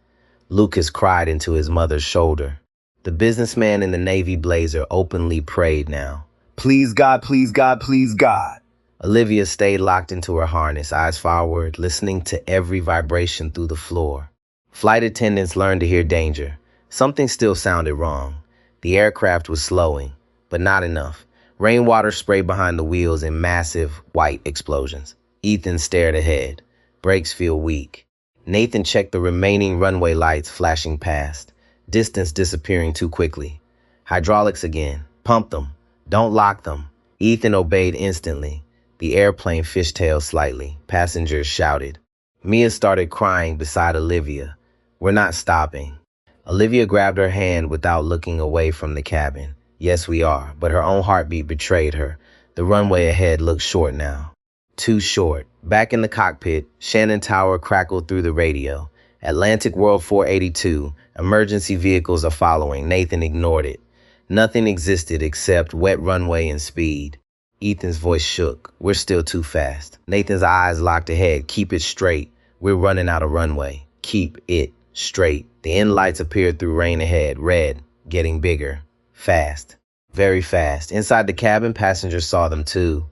Lucas cried into his mother's shoulder. The businessman in the navy blazer openly prayed now. Please, God, please, God, please, God. Olivia stayed locked into her harness, eyes forward, listening to every vibration through the floor. Flight attendants learned to hear danger. Something still sounded wrong. The aircraft was slowing, but not enough. Rainwater sprayed behind the wheels in massive white explosions. Ethan stared ahead. Brakes feel weak. Nathan checked the remaining runway lights flashing past. Distance disappearing too quickly. Hydraulics again. Pump them. Don't lock them. Ethan obeyed instantly. The airplane fishtailed slightly. Passengers shouted. Mia started crying beside Olivia. We're not stopping. Olivia grabbed her hand without looking away from the cabin. Yes, we are, but her own heartbeat betrayed her. The runway ahead looked short now. Too short. Back in the cockpit, Shannon Tower crackled through the radio. Atlantic World 482. Emergency vehicles are following. Nathan ignored it. Nothing existed except wet runway and speed. Ethan's voice shook. We're still too fast. Nathan's eyes locked ahead. Keep it straight. We're running out of runway. Keep it straight. The end lights appeared through rain ahead. Red. Getting bigger. Fast. Very fast. Inside the cabin, passengers saw them too.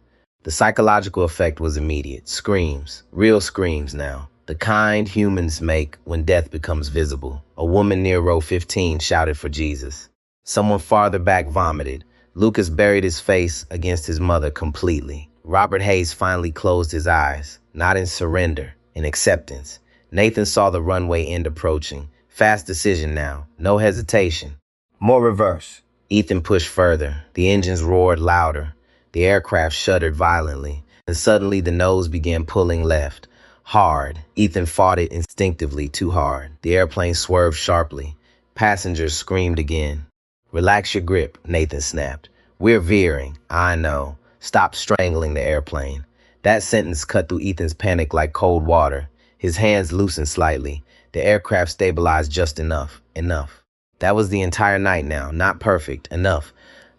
The psychological effect was immediate. Screams. Real screams now. The kind humans make when death becomes visible. A woman near row 15 shouted for Jesus. Someone farther back vomited. Lucas buried his face against his mother completely. Robert Hayes finally closed his eyes, not in surrender, in acceptance. Nathan saw the runway end approaching. Fast decision now. No hesitation. More reverse. Ethan pushed further. The engines roared louder. The aircraft shuddered violently, and suddenly the nose began pulling left. Hard. Ethan fought it instinctively, too hard. The airplane swerved sharply. Passengers screamed again. Relax your grip, Nathan snapped. We're veering. I know. Stop strangling the airplane. That sentence cut through Ethan's panic like cold water. His hands loosened slightly. The aircraft stabilized just enough. Enough. That was the entire night now. Not perfect. Enough.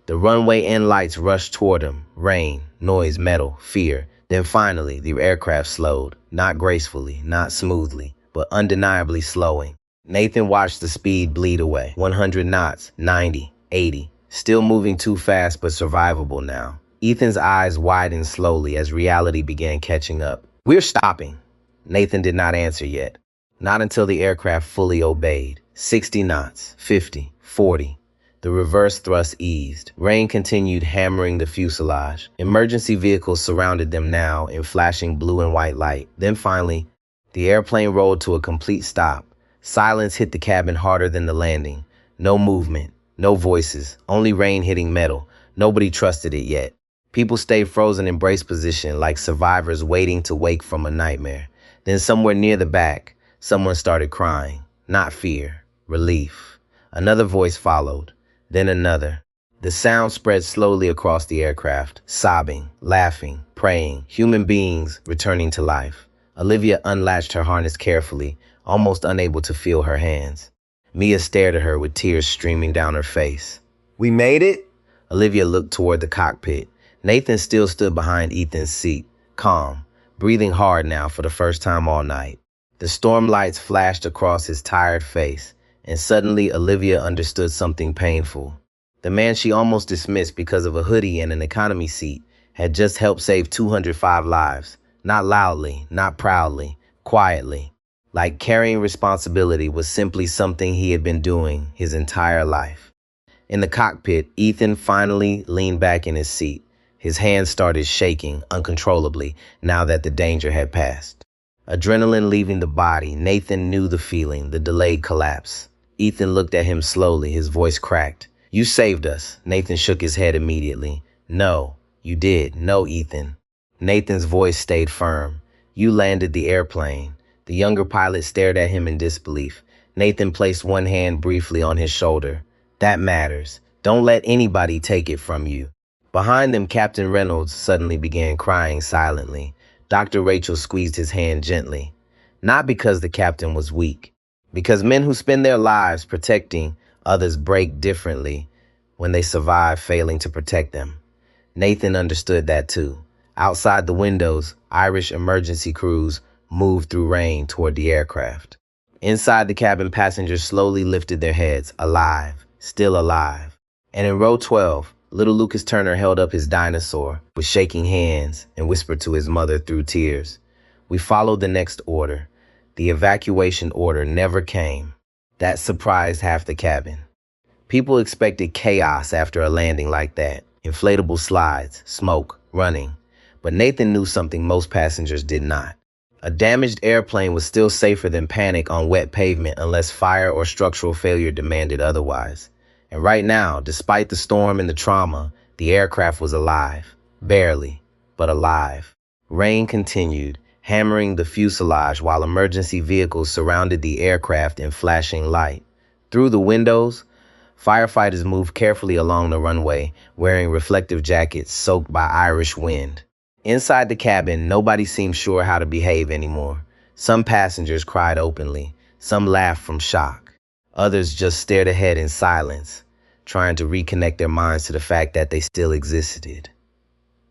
The runway end lights rushed toward him. Rain, noise, metal, fear. Then finally, the aircraft slowed. Not gracefully, not smoothly, but undeniably slowing. Nathan watched the speed bleed away. 100 knots, 90, 80. Still moving too fast, but survivable now. Ethan's eyes widened slowly as reality began catching up. We're stopping. Nathan did not answer yet. Not until the aircraft fully obeyed. 60 knots, 50, 40. The reverse thrust eased. Rain continued hammering the fuselage. Emergency vehicles surrounded them now in flashing blue and white light. Then finally, the airplane rolled to a complete stop. Silence hit the cabin harder than the landing. No movement, no voices, only rain hitting metal. Nobody trusted it yet. People stayed frozen in brace position like survivors waiting to wake from a nightmare. Then somewhere near the back, someone started crying. Not fear, relief. Another voice followed. Then another. The sound spread slowly across the aircraft, sobbing, laughing, praying, human beings returning to life. Olivia unlatched her harness carefully, almost unable to feel her hands. Mia stared at her with tears streaming down her face. We made it? Olivia looked toward the cockpit. Nathan still stood behind Ethan's seat, calm, breathing hard now for the first time all night. The storm lights flashed across his tired face. And suddenly, Olivia understood something painful. The man she almost dismissed because of a hoodie and an economy seat had just helped save 205 lives. Not loudly, not proudly, quietly. Like carrying responsibility was simply something he had been doing his entire life. In the cockpit, Ethan finally leaned back in his seat. His hands started shaking uncontrollably now that the danger had passed. Adrenaline leaving the body, Nathan knew the feeling, the delayed collapse. Ethan looked at him slowly, his voice cracked. You saved us. Nathan shook his head immediately. No, you did. No, Ethan. Nathan's voice stayed firm. You landed the airplane. The younger pilot stared at him in disbelief. Nathan placed one hand briefly on his shoulder. That matters. Don't let anybody take it from you. Behind them, Captain Reynolds suddenly began crying silently. Dr. Rachel squeezed his hand gently. Not because the captain was weak. Because men who spend their lives protecting Others break differently when they survive failing to protect them. Nathan understood that too. Outside the windows, Irish emergency crews moved through rain toward the aircraft. Inside the cabin, passengers slowly lifted their heads, alive, still alive. And in row 12, little Lucas Turner held up his dinosaur with shaking hands and whispered to his mother through tears. We followed the next order. The evacuation order never came. That surprised half the cabin. People expected chaos after a landing like that. Inflatable slides, smoke, running. But Nathan knew something most passengers did not. A damaged airplane was still safer than panic on wet pavement unless fire or structural failure demanded otherwise. And right now, despite the storm and the trauma, the aircraft was alive. Barely, but alive. Rain continued, hammering the fuselage while emergency vehicles surrounded the aircraft in flashing light. Through the windows, firefighters moved carefully along the runway, wearing reflective jackets soaked by Irish wind. Inside the cabin, nobody seemed sure how to behave anymore. Some passengers cried openly. Some laughed from shock. Others just stared ahead in silence, trying to reconnect their minds to the fact that they still existed.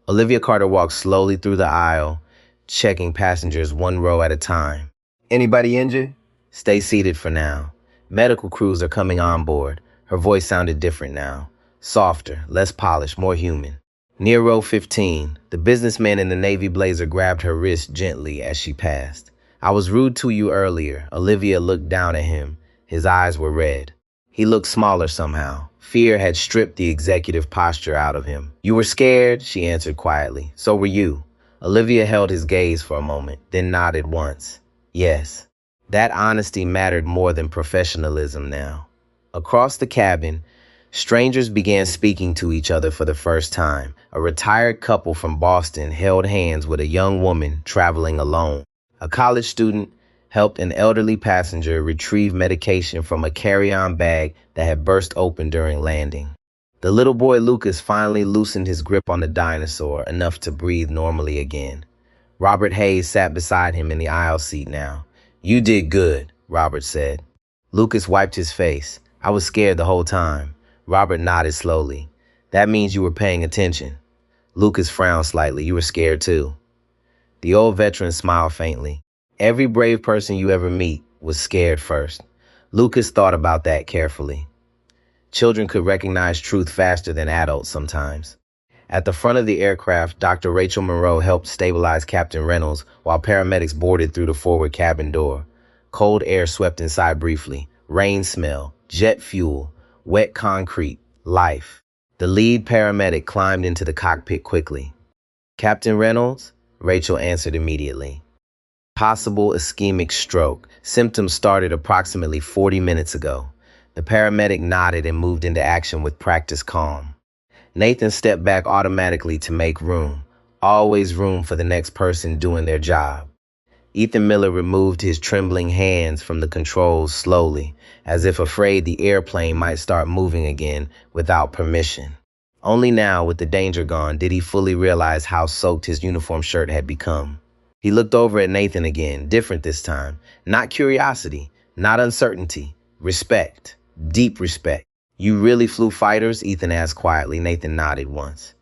Olivia Carter walked slowly through the aisle, checking passengers one row at a time. Anybody injured? Stay seated for now. Medical crews are coming on board. Her voice sounded different now. Softer, less polished, more human. Near row 15, the businessman in the navy blazer grabbed her wrist gently as she passed. I was rude to you earlier. Olivia looked down at him. His eyes were red. He looked smaller somehow. Fear had stripped the executive posture out of him. You were scared, she answered quietly. So were you. Olivia held his gaze for a moment, then nodded once. Yes. That honesty mattered more than professionalism now. Across the cabin, strangers began speaking to each other for the first time. A retired couple from Boston held hands with a young woman traveling alone. A college student helped an elderly passenger retrieve medication from a carry-on bag that had burst open during landing. The little boy Lucas finally loosened his grip on the dinosaur enough to breathe normally again. Robert Hayes sat beside him in the aisle seat now. You did good, Robert said. Lucas wiped his face. I was scared the whole time. Robert nodded slowly. That means you were paying attention. Lucas frowned slightly. You were scared too. The old veteran smiled faintly. Every brave person you ever meet was scared first. Lucas thought about that carefully. Children could recognize truth faster than adults sometimes. At the front of the aircraft, Dr. Rachel Monroe helped stabilize Captain Reynolds while paramedics boarded through the forward cabin door. Cold air swept inside briefly. Rain smell, jet fuel, wet concrete, life. The lead paramedic climbed into the cockpit quickly. Captain Reynolds? Rachel answered immediately. Possible ischemic stroke. Symptoms started approximately 40 minutes ago. The paramedic nodded and moved into action with practiced calm. Nathan stepped back automatically to make room. Always room for the next person doing their job. Ethan Miller removed his trembling hands from the controls slowly, as if afraid the airplane might start moving again without permission. Only now, with the danger gone, did he fully realize how soaked his uniform shirt had become. He looked over at Nathan again, different this time. Not curiosity, not uncertainty. Respect. Deep respect. You really flew fighters? Ethan asked quietly. Nathan nodded once.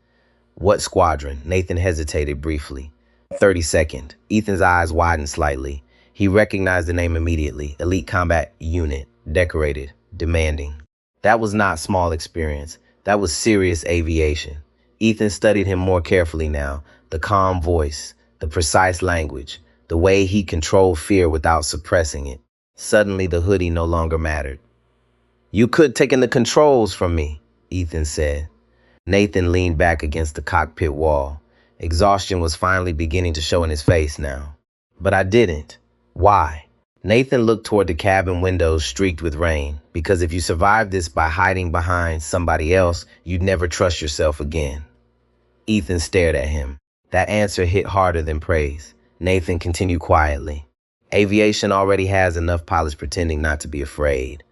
What squadron? Nathan hesitated briefly. 32nd. Ethan's eyes widened slightly. He recognized the name immediately. Elite Combat Unit. Decorated. Demanding. That was not small experience. That was serious aviation. Ethan studied him more carefully now. The calm voice, the precise language, the way he controlled fear without suppressing it. Suddenly the hoodie no longer mattered. You could taken the controls from me, Ethan said. Nathan leaned back against the cockpit wall. Exhaustion was finally beginning to show in his face now. But I didn't. Why? Nathan looked toward the cabin windows streaked with rain. Because if you survived this by hiding behind somebody else, you'd never trust yourself again. Ethan stared at him. That answer hit harder than praise. Nathan continued quietly. Aviation already has enough pilots pretending not to be afraid.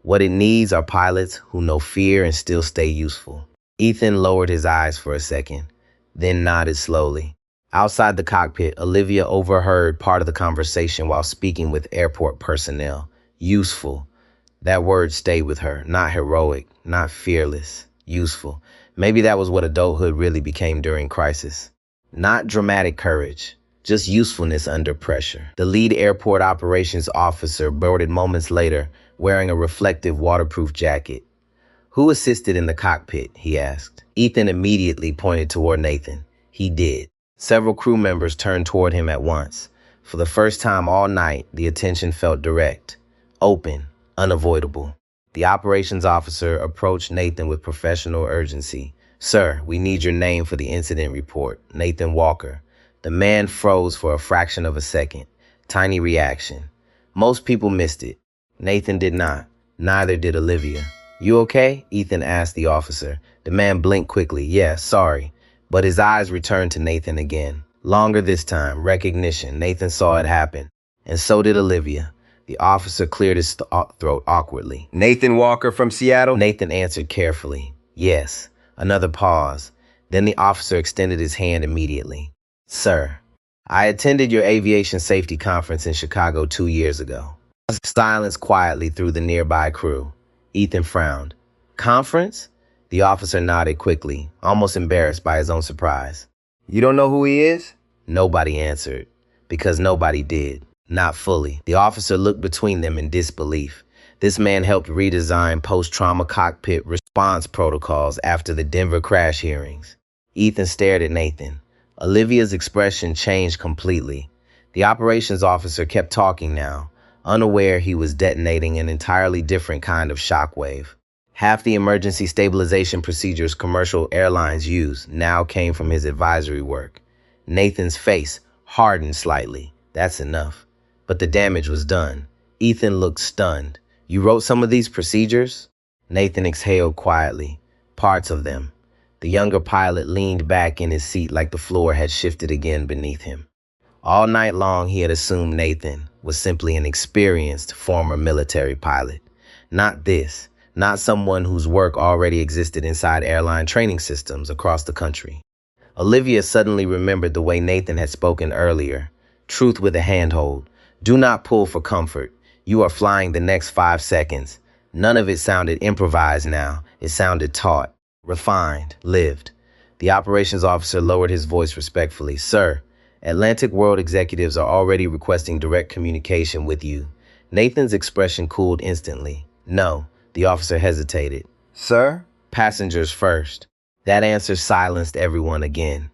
What it needs are pilots who know fear and still stay useful. Ethan lowered his eyes for a second, then nodded slowly. Outside the cockpit, Olivia overheard part of the conversation while speaking with airport personnel. Useful. That word stayed with her. Not heroic, not fearless, useful. Maybe that was what adulthood really became during crisis. Not dramatic courage, just usefulness under pressure. The lead airport operations officer boarded moments later, wearing a reflective waterproof jacket. Who assisted in the cockpit? He asked. Ethan immediately pointed toward Nathan. He did. Several crew members turned toward him at once. For the first time all night, the attention felt direct, open, unavoidable. The operations officer approached Nathan with professional urgency. Sir, we need your name for the incident report. Nathan Walker. The man froze for a fraction of a second. Tiny reaction. Most people missed it. Nathan did not. Neither did Olivia. You okay? Ethan asked the officer. The man blinked quickly. Yes, sorry. But his eyes returned to Nathan again. Longer this time. Recognition. Nathan saw it happen. And so did Olivia. The officer cleared his throat awkwardly. Nathan Walker from Seattle? Nathan answered carefully. Yes. Another pause. Then the officer extended his hand immediately. Sir, I attended your aviation safety conference in Chicago 2 years ago. Silence quietly through the nearby crew. Ethan frowned. Conference? The officer nodded quickly, almost embarrassed by his own surprise. You don't know who he is? Nobody answered, because nobody did. Not fully. The officer looked between them in disbelief. This man helped redesign post-trauma cockpit response protocols after the Denver crash hearings. Ethan stared at Nathan. Olivia's expression changed completely. The operations officer kept talking now, unaware he was detonating an entirely different kind of shockwave. Half the emergency stabilization procedures commercial airlines use now came from his advisory work. Nathan's face hardened slightly. That's enough. But the damage was done. Ethan looked stunned. You wrote some of these procedures? Nathan exhaled quietly. Parts of them. The younger pilot leaned back in his seat like the floor had shifted again beneath him. All night long, he had assumed Nathan was simply an experienced former military pilot. Not this. Not someone whose work already existed inside airline training systems across the country. Olivia suddenly remembered the way Nathan had spoken earlier. Truth with a handhold. Do not pull for comfort. You are flying the next 5 seconds. None of it sounded improvised now. It sounded taught, refined, lived. The operations officer lowered his voice respectfully. Sir, Atlantic World executives are already requesting direct communication with you. Nathan's expression cooled instantly. No, the officer hesitated. Sir? Passengers first. That answer silenced everyone again.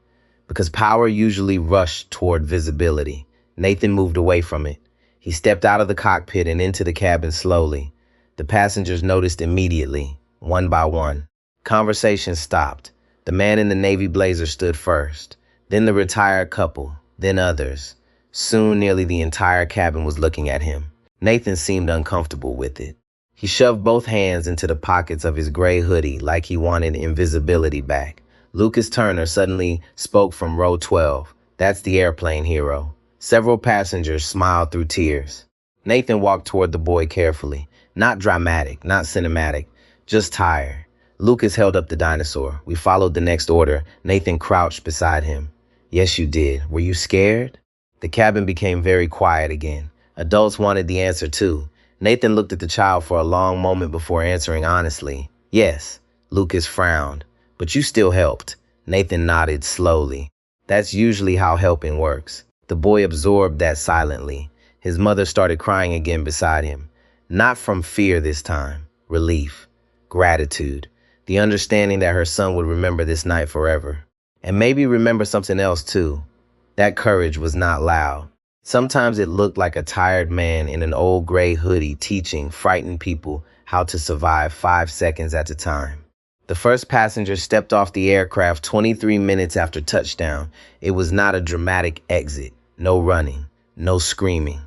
Because power usually rushed toward visibility. Nathan moved away from it. He stepped out of the cockpit and into the cabin slowly. The passengers noticed immediately, one by one. Conversation stopped. The man in the navy blazer stood first, then the retired couple, then others. Soon nearly the entire cabin was looking at him. Nathan seemed uncomfortable with it. He shoved both hands into the pockets of his gray hoodie like he wanted invisibility back. Lucas Turner suddenly spoke from row 12. That's the airplane hero. Several passengers smiled through tears. Nathan walked toward the boy carefully. Not dramatic, not cinematic, just tired. Lucas held up the dinosaur. We followed the next order. Nathan crouched beside him. Yes, you did. Were you scared? The cabin became very quiet again. Adults wanted the answer too. Nathan looked at the child for a long moment before answering honestly. Yes. Lucas frowned. But you still helped. Nathan nodded slowly. That's usually how helping works. The boy absorbed that silently. His mother started crying again beside him. Not from fear this time. Relief. Gratitude. The understanding that her son would remember this night forever. And maybe remember something else too. That courage was not loud. Sometimes it looked like a tired man in an old gray hoodie teaching frightened people how to survive 5 seconds at a time. The first passenger stepped off the aircraft 23 minutes after touchdown. It was not a dramatic exit. No running. No screaming.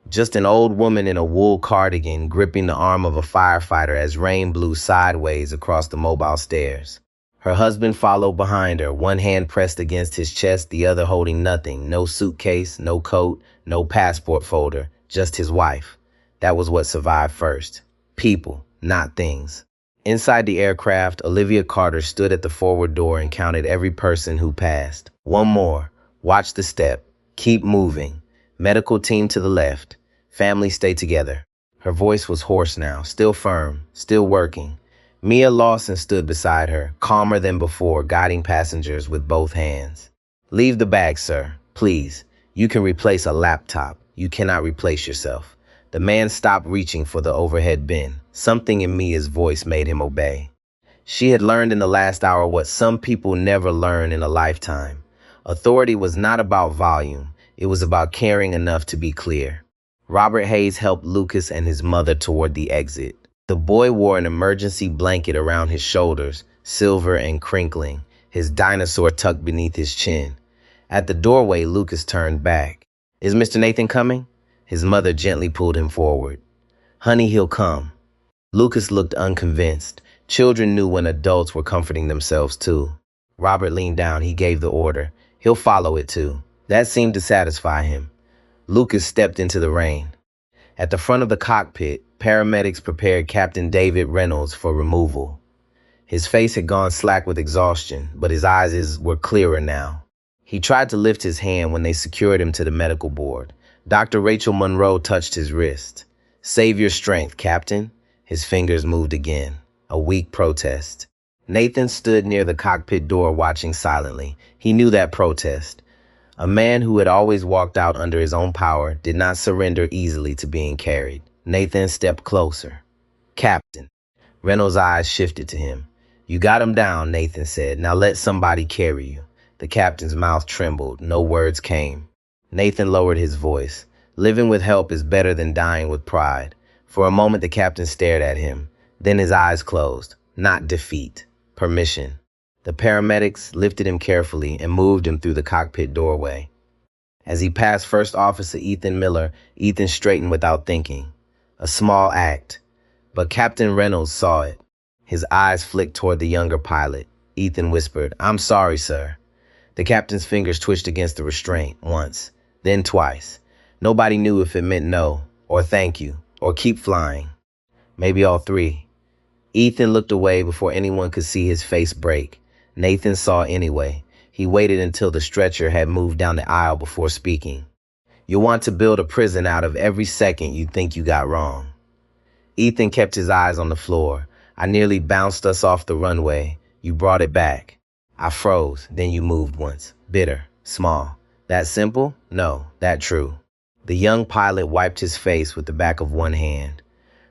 Just an old woman in a wool cardigan gripping the arm of a firefighter as rain blew sideways across the mobile stairs. Her husband followed behind her, one hand pressed against his chest, the other holding nothing. No suitcase, no coat, no passport folder, just his wife. That was what survived first. People, not things. Inside the aircraft, Olivia Carter stood at the forward door and counted every person who passed. One more. Watch the step. Keep moving. Medical team to the left. Family stay together. Her voice was hoarse now, still firm, still working. Mia Lawson stood beside her, calmer than before, guiding passengers with both hands. "Leave the bag, sir, please. You can replace a laptop. You cannot replace yourself." The man stopped reaching for the overhead bin. Something in Mia's voice made him obey. She had learned in the last hour what some people never learn in a lifetime. Authority was not about volume. It was about caring enough to be clear. Robert Hayes helped Lucas and his mother toward the exit. The boy wore an emergency blanket around his shoulders, silver and crinkling, his dinosaur tucked beneath his chin. At the doorway, Lucas turned back. "Is Mr. Nathan coming?" His mother gently pulled him forward. "Honey, he'll come." Lucas looked unconvinced. Children knew when adults were comforting themselves too. Robert leaned down. He gave the order. "He'll follow it too." That seemed to satisfy him. Lucas stepped into the rain. At the front of the cockpit, paramedics prepared Captain David Reynolds for removal. His face had gone slack with exhaustion, but his eyes were clearer now. He tried to lift his hand when they secured him to the medical board. Dr. Rachel Monroe touched his wrist. "Save your strength, Captain." His fingers moved again. A weak protest. Nathan stood near the cockpit door watching silently. He knew that protest. A man who had always walked out under his own power did not surrender easily to being carried. Nathan stepped closer. "Captain." Reynolds' eyes shifted to him. "You got him down," Nathan said. "Now let somebody carry you." The captain's mouth trembled. No words came. Nathan lowered his voice. "Living with help is better than dying with pride." For a moment, the captain stared at him. Then his eyes closed. Not defeat. Permission. The paramedics lifted him carefully and moved him through the cockpit doorway. As he passed First Officer Ethan Miller, Ethan straightened without thinking. A small act. But Captain Reynolds saw it. His eyes flicked toward the younger pilot. Ethan whispered, "I'm sorry, sir." The captain's fingers twitched against the restraint once, then twice. Nobody knew if it meant no, or thank you, or keep flying. Maybe all three. Ethan looked away before anyone could see his face break. Nathan saw anyway. He waited until the stretcher had moved down the aisle before speaking. "You'll want to build a prison out of every second you think you got wrong." Ethan kept his eyes on the floor. "I nearly bounced us off the runway. You brought it back. I froze, then you moved once. Bitter, small. That simple? No, that true." The young pilot wiped his face with the back of one hand.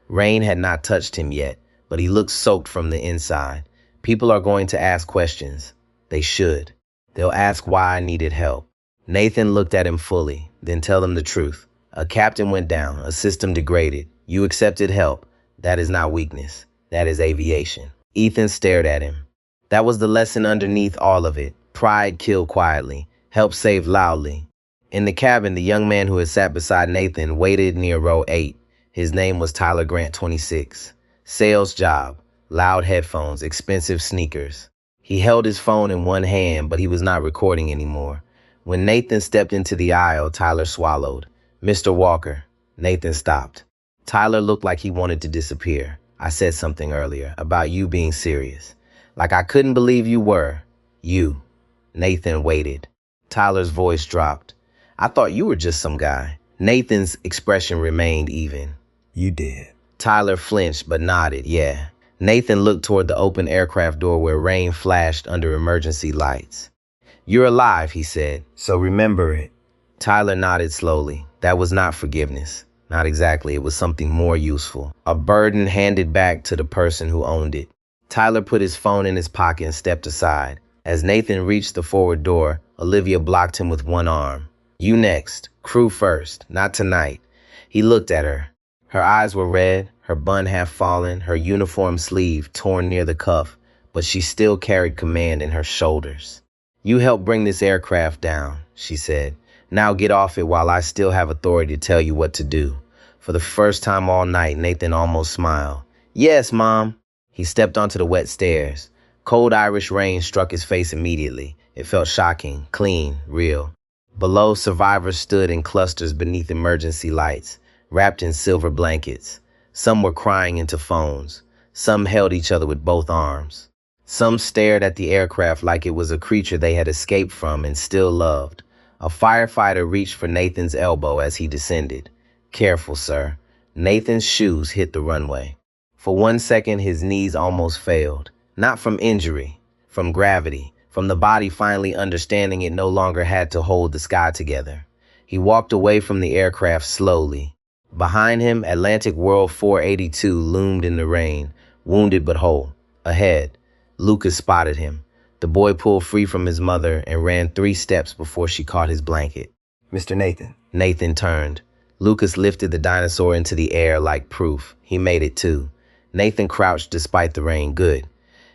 Rain had not touched him yet, but he looked soaked from the inside. People are going to ask questions. They should. They'll ask why I needed help. Nathan looked at him fully, then tell them the truth. A captain went down, a system degraded. You accepted help. That is not weakness. That is aviation. Ethan stared at him. That was the lesson underneath all of it. Pride killed quietly. Help saved loudly. In the cabin, the young man who had sat beside Nathan waited near row 8. His name was Tyler Grant, 26. Sales job, loud headphones, expensive sneakers. He held his phone in one hand, but he was not recording anymore. When Nathan stepped into the aisle, Tyler swallowed. "Mr. Walker." Nathan stopped. Tyler looked like he wanted to disappear. "I said something earlier about you being serious. Like I couldn't believe you were. You." Nathan waited. Tyler's voice dropped. "I thought you were just some guy." Nathan's expression remained even. You did. Tyler flinched but nodded, yeah. Nathan looked toward the open aircraft door where rain flashed under emergency lights. "You're alive," he said. So remember it. Tyler nodded slowly. That was not forgiveness. Not exactly. It was something more useful. A burden handed back to the person who owned it. Tyler put his phone in his pocket and stepped aside. As Nathan reached the forward door, Olivia blocked him with one arm. "You next. Crew first. Not tonight." He looked at her. Her eyes were red, her bun half fallen, her uniform sleeve torn near the cuff, but she still carried command in her shoulders. "You helped bring this aircraft down," she said. "Now get off it while I still have authority to tell you what to do." For the first time all night, Nathan almost smiled. "Yes, Mom." He stepped onto the wet stairs. Cold Irish rain struck his face immediately. It felt shocking, clean, real. Below, survivors stood in clusters beneath emergency lights, wrapped in silver blankets. Some were crying into phones. Some held each other with both arms. Some stared at the aircraft like it was a creature they had escaped from and still loved. A firefighter reached for Nathan's elbow as he descended. "Careful, sir. Nathan's shoes hit the runway. For 1 second, his knees almost failed. Not from injury, from gravity, from the body finally understanding it no longer had to hold the sky together. He walked away from the aircraft slowly. Behind him, Atlantic World 482 loomed in the rain, wounded but whole. Ahead, Lucas spotted him. The boy pulled free from his mother and ran 3 steps before she caught his blanket. Mr. Nathan. Nathan turned. Lucas lifted the dinosaur into the air like proof. He made it too. Nathan crouched despite the rain. Good.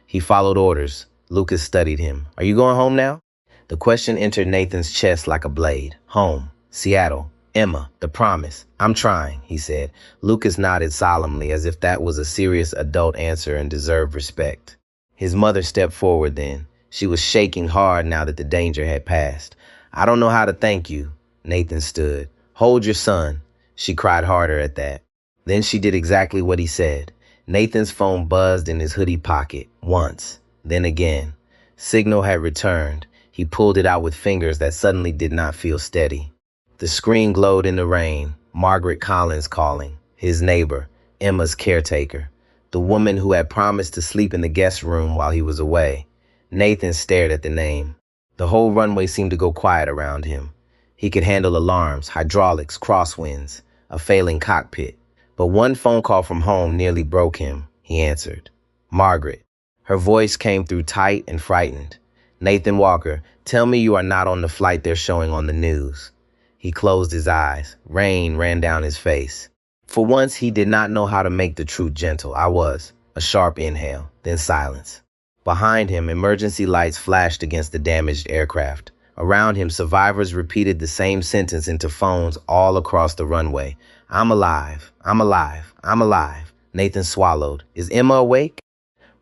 He followed orders. Lucas studied him. Are you going home now? The question entered Nathan's chest like a blade. Home. Seattle. Emma. The promise. I'm trying, he said. Lucas nodded solemnly as if that was a serious adult answer and deserved respect. His mother stepped forward then. She was shaking hard now that the danger had passed. I don't know how to thank you. Nathan stood. Hold your son. She cried harder at that. Then she did exactly what he said. Nathan's phone buzzed in his hoodie pocket. Once. Then again. Signal had returned. He pulled it out with fingers that suddenly did not feel steady. The screen glowed in the rain. Margaret Collins calling. His neighbor. Emma's caretaker. The woman who had promised to sleep in the guest room while he was away. Nathan stared at the name. The whole runway seemed to go quiet around him. He could handle alarms, hydraulics, crosswinds, a failing cockpit. But one phone call from home nearly broke him. He answered. Margaret. Her voice came through tight and frightened. Nathan Walker, tell me you are not on the flight they're showing on the news. He closed his eyes. Rain ran down his face. For once, he did not know how to make the truth gentle. I was. A sharp inhale, then silence. Behind him, emergency lights flashed against the damaged aircraft. Around him, survivors repeated the same sentence into phones all across the runway. I'm alive. I'm alive. I'm alive. Nathan swallowed. Is Emma awake?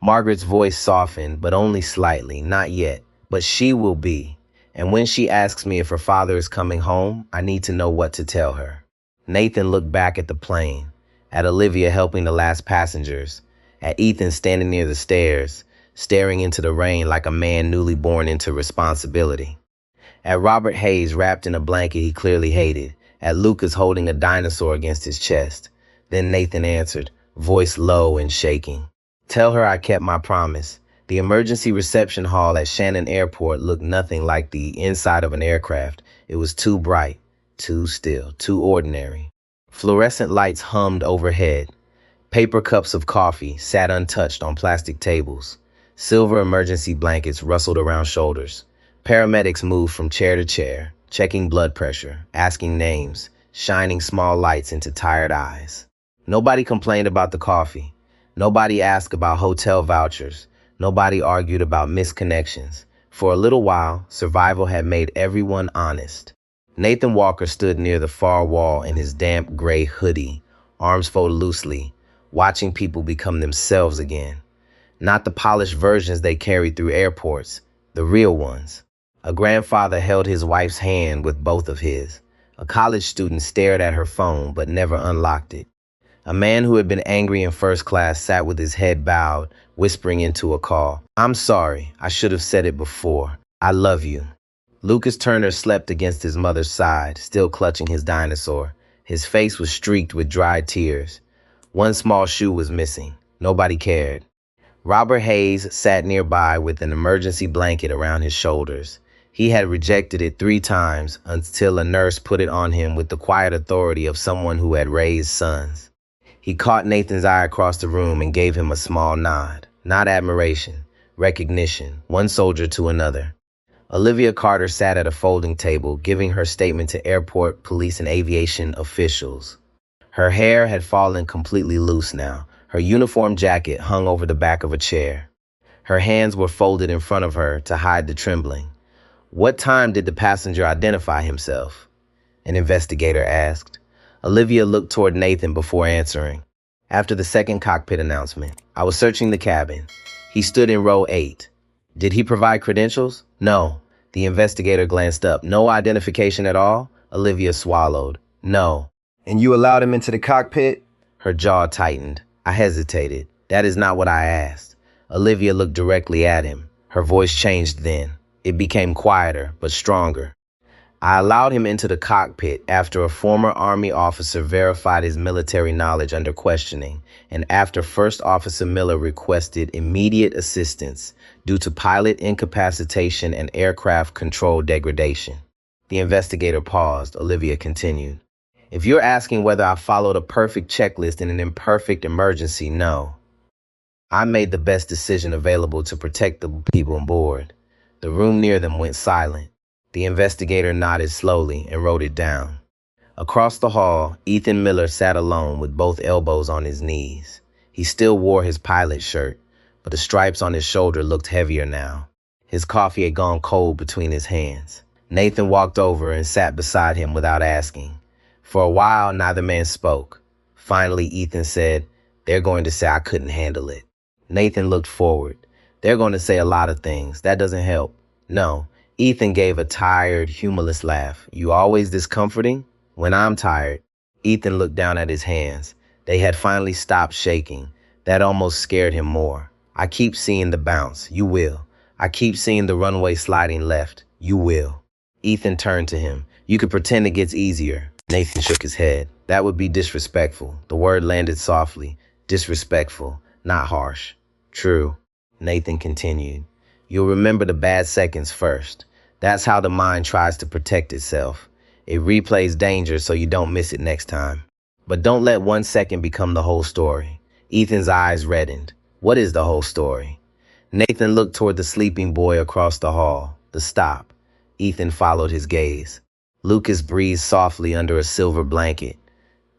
Margaret's voice softened, but only slightly. Not yet. But she will be. And when she asks me if her father is coming home, I need to know what to tell her. Nathan looked back at the plane, at Olivia helping the last passengers, at Ethan standing near the stairs, staring into the rain like a man newly born into responsibility. At Robert Hayes wrapped in a blanket he clearly hated, at Lucas holding a dinosaur against his chest. Then Nathan answered, voice low and shaking. Tell her I kept my promise. The emergency reception hall at Shannon Airport looked nothing like the inside of an aircraft. It was too bright, too still, too ordinary. Fluorescent lights hummed overhead. Paper cups of coffee sat untouched on plastic tables. Silver emergency blankets rustled around shoulders. Paramedics moved from chair to chair, checking blood pressure, asking names, shining small lights into tired eyes. Nobody complained about the coffee. Nobody asked about hotel vouchers. Nobody argued about missed connections. For a little while, survival had made everyone honest. Nathan Walker stood near the far wall in his damp gray hoodie, arms folded loosely, watching people become themselves again. Not the polished versions they carried through airports, the real ones. A grandfather held his wife's hand with both of his. A college student stared at her phone but never unlocked it. A man who had been angry in first class sat with his head bowed, whispering into a call. I'm sorry, I should have said it before. I love you. Lucas Turner slept against his mother's side, still clutching his dinosaur. His face was streaked with dried tears. One small shoe was missing. Nobody cared. Robert Hayes sat nearby with an emergency blanket around his shoulders. He had rejected it 3 times until a nurse put it on him with the quiet authority of someone who had raised sons. He caught Nathan's eye across the room and gave him a small nod. Not admiration, recognition, one soldier to another. Olivia Carter sat at a folding table, giving her statement to airport, police, and aviation officials. Her hair had fallen completely loose now. Her uniform jacket hung over the back of a chair. Her hands were folded in front of her to hide the trembling. What time did the passenger identify himself? An investigator asked. Olivia looked toward Nathan before answering. After the second cockpit announcement, I was searching the cabin. He stood in row 8. Did he provide credentials? No. The investigator glanced up. No identification at all? Olivia swallowed. No. And you allowed him into the cockpit? Her jaw tightened. I hesitated. That is not what I asked. Olivia looked directly at him. Her voice changed then. It became quieter, but stronger. I allowed him into the cockpit after a former Army officer verified his military knowledge under questioning, and after First Officer Miller requested immediate assistance due to pilot incapacitation and aircraft control degradation. The investigator paused. Olivia continued. If you're asking whether I followed a perfect checklist in an imperfect emergency, no. I made the best decision available to protect the people on board. The room near them went silent. The investigator nodded slowly and wrote it down. Across the hall, Ethan Miller sat alone with both elbows on his knees. He still wore his pilot shirt, but the stripes on his shoulder looked heavier now. His coffee had gone cold between his hands. Nathan walked over and sat beside him without asking. For a while, neither man spoke. Finally, Ethan said, "They're going to say I couldn't handle it." Nathan looked forward. "They're going to say a lot of things. That doesn't help." "No." Ethan gave a tired, humorless laugh. "You always this comforting?" "When I'm tired." Ethan looked down at his hands. They had finally stopped shaking. That almost scared him more. "I keep seeing the bounce. You will. I keep seeing the runway sliding left. You will." Ethan turned to him. "You could pretend it gets easier." Nathan shook his head. "That would be disrespectful." The word landed softly. Disrespectful, not harsh. "True." Nathan continued. "You'll remember the bad seconds first. That's how the mind tries to protect itself. It replays danger so you don't miss it next time. But don't let 1 second become the whole story." Ethan's eyes reddened. "What is the whole story?" Nathan looked toward the sleeping boy across the hall. The stop. Ethan followed his gaze. Lucas breathed softly under a silver blanket.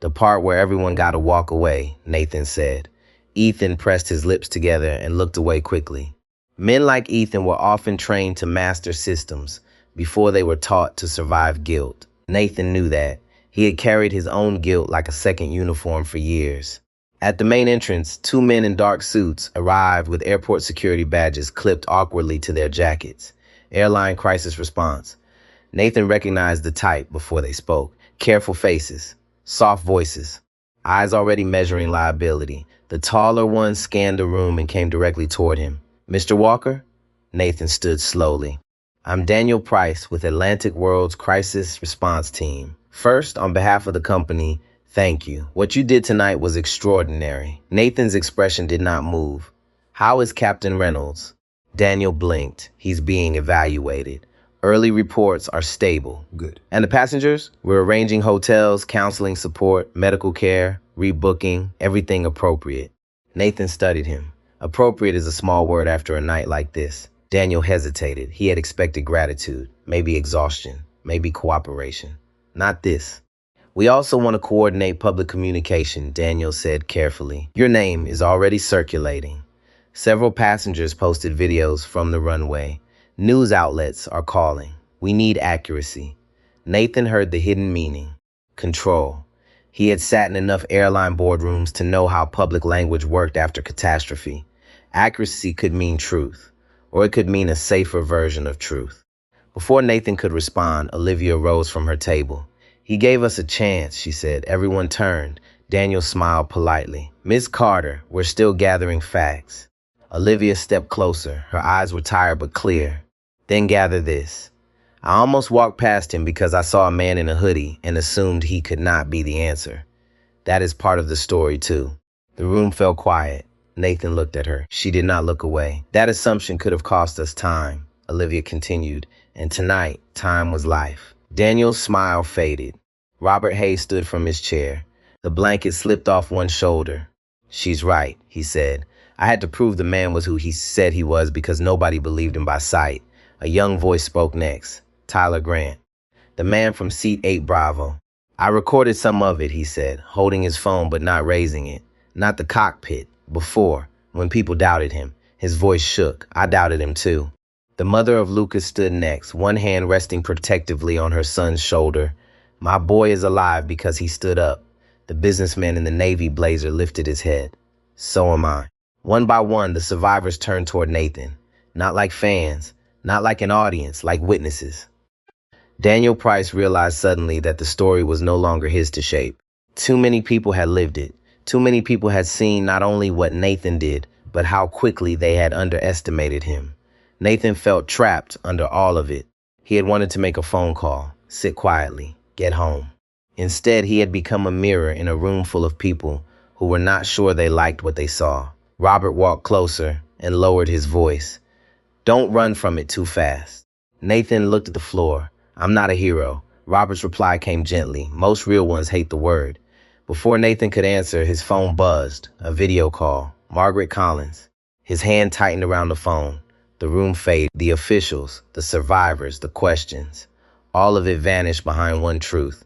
"The part where everyone got to walk away," Nathan said. Ethan pressed his lips together and looked away quickly. Men like Ethan were often trained to master systems before they were taught to survive guilt. Nathan knew that. He had carried his own guilt like a second uniform for years. At the main entrance, 2 men in dark suits arrived with airport security badges clipped awkwardly to their jackets. Airline crisis response. Nathan recognized the type before they spoke. Careful faces, soft voices, eyes already measuring liability. The taller one scanned the room and came directly toward him. "Mr. Walker?" Nathan stood slowly. "I'm Daniel Price with Atlantic World's Crisis Response Team. First, on behalf of the company, thank you. What you did tonight was extraordinary." Nathan's expression did not move. "How is Captain Reynolds?" Daniel blinked. "He's being evaluated. Early reports are stable." Good. "And the passengers? We're arranging hotels, counseling support, medical care, rebooking, everything appropriate." Nathan studied him. Appropriate is a small word after a night like this. Daniel hesitated. He had expected gratitude, maybe exhaustion, maybe cooperation. Not this. "We also want to coordinate public communication," Daniel said carefully. "Your name is already circulating." Several passengers posted videos from the runway. News outlets are calling. We need accuracy. Nathan heard the hidden meaning. Control. He had sat in enough airline boardrooms to know how public language worked after catastrophe. Accuracy could mean truth, or it could mean a safer version of truth. Before Nathan could respond, Olivia rose from her table. "He gave us a chance," she said. Everyone turned. Daniel smiled politely. "Miss Carter, we're still gathering facts." Olivia stepped closer. Her eyes were tired but clear. "Then gather this. I almost walked past him because I saw a man in a hoodie and assumed he could not be the answer. That is part of the story, too." The room fell quiet. Nathan looked at her. She did not look away. "That assumption could have cost us time," Olivia continued, "and tonight, time was life." Daniel's smile faded. Robert Hayes stood from his chair. The blanket slipped off one shoulder. "She's right," he said. "I had to prove the man was who he said he was because nobody believed him by sight." A young voice spoke next. Tyler Grant. The man from seat 8 Bravo. "I recorded some of it," he said, holding his phone but not raising it. "Not the cockpit. Before, when people doubted him." His voice shook. I doubted him too. The mother of Lucas stood next, one hand resting protectively on her son's shoulder. "My boy is alive because he stood up." The businessman in the navy blazer lifted his head. "So am I." One by one, the survivors turned toward Nathan. Not like fans, not like an audience, like witnesses. Daniel Price realized suddenly that the story was no longer his to shape. Too many people had lived it. Too many people had seen not only what Nathan did, but how quickly they had underestimated him. Nathan felt trapped under all of it. He had wanted to make a phone call, sit quietly, get home. Instead, he had become a mirror in a room full of people who were not sure they liked what they saw. Robert walked closer and lowered his voice. Don't run from it too fast. Nathan looked at the floor. I'm not a hero. Robert's reply came gently. Most real ones hate the word. Before Nathan could answer, his phone buzzed. A video call. Margaret Collins. His hand tightened around the phone. The room faded. The officials, the survivors, the questions. All of it vanished behind one truth.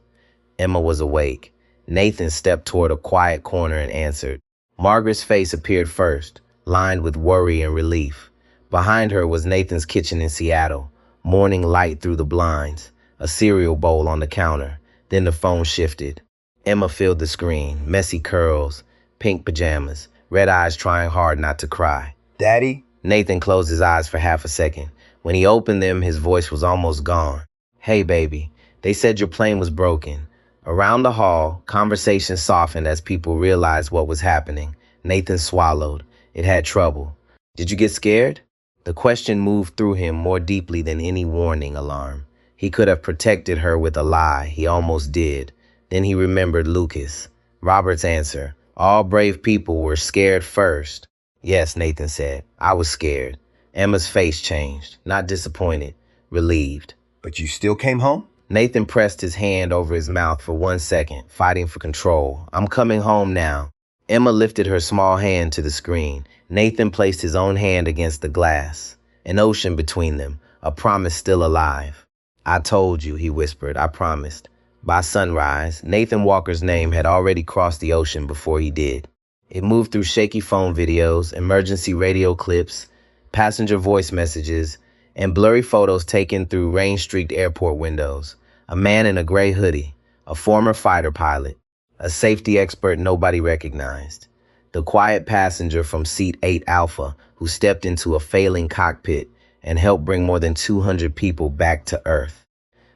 Emma was awake. Nathan stepped toward a quiet corner and answered. Margaret's face appeared first, lined with worry and relief. Behind her was Nathan's kitchen in Seattle, morning light through the blinds, a cereal bowl on the counter. Then the phone shifted. Emma filled the screen, messy curls, pink pajamas, red eyes trying hard not to cry. Daddy? Nathan closed his eyes for half a second. When he opened them, his voice was almost gone. Hey, baby, they said your plane was broken. Around the hall, conversation softened as people realized what was happening. Nathan swallowed. It had trouble. Did you get scared? The question moved through him more deeply than any warning alarm. He could have protected her with a lie. He almost did. Then he remembered Lucas. Robert's answer. All brave people were scared first. Yes, Nathan said. I was scared. Emma's face changed. Not disappointed. Relieved. But you still came home? Nathan pressed his hand over his mouth for 1 second, fighting for control. I'm coming home now. Emma lifted her small hand to the screen. Nathan placed his own hand against the glass. An ocean between them, a promise still alive. I told you, he whispered. I promised. By sunrise, Nathan Walker's name had already crossed the ocean before he did. It moved through shaky phone videos, emergency radio clips, passenger voice messages, and blurry photos taken through rain-streaked airport windows. A man in a gray hoodie, a former fighter pilot, a safety expert nobody recognized. The quiet passenger from seat 8 Alpha who stepped into a failing cockpit and helped bring more than 200 people back to Earth.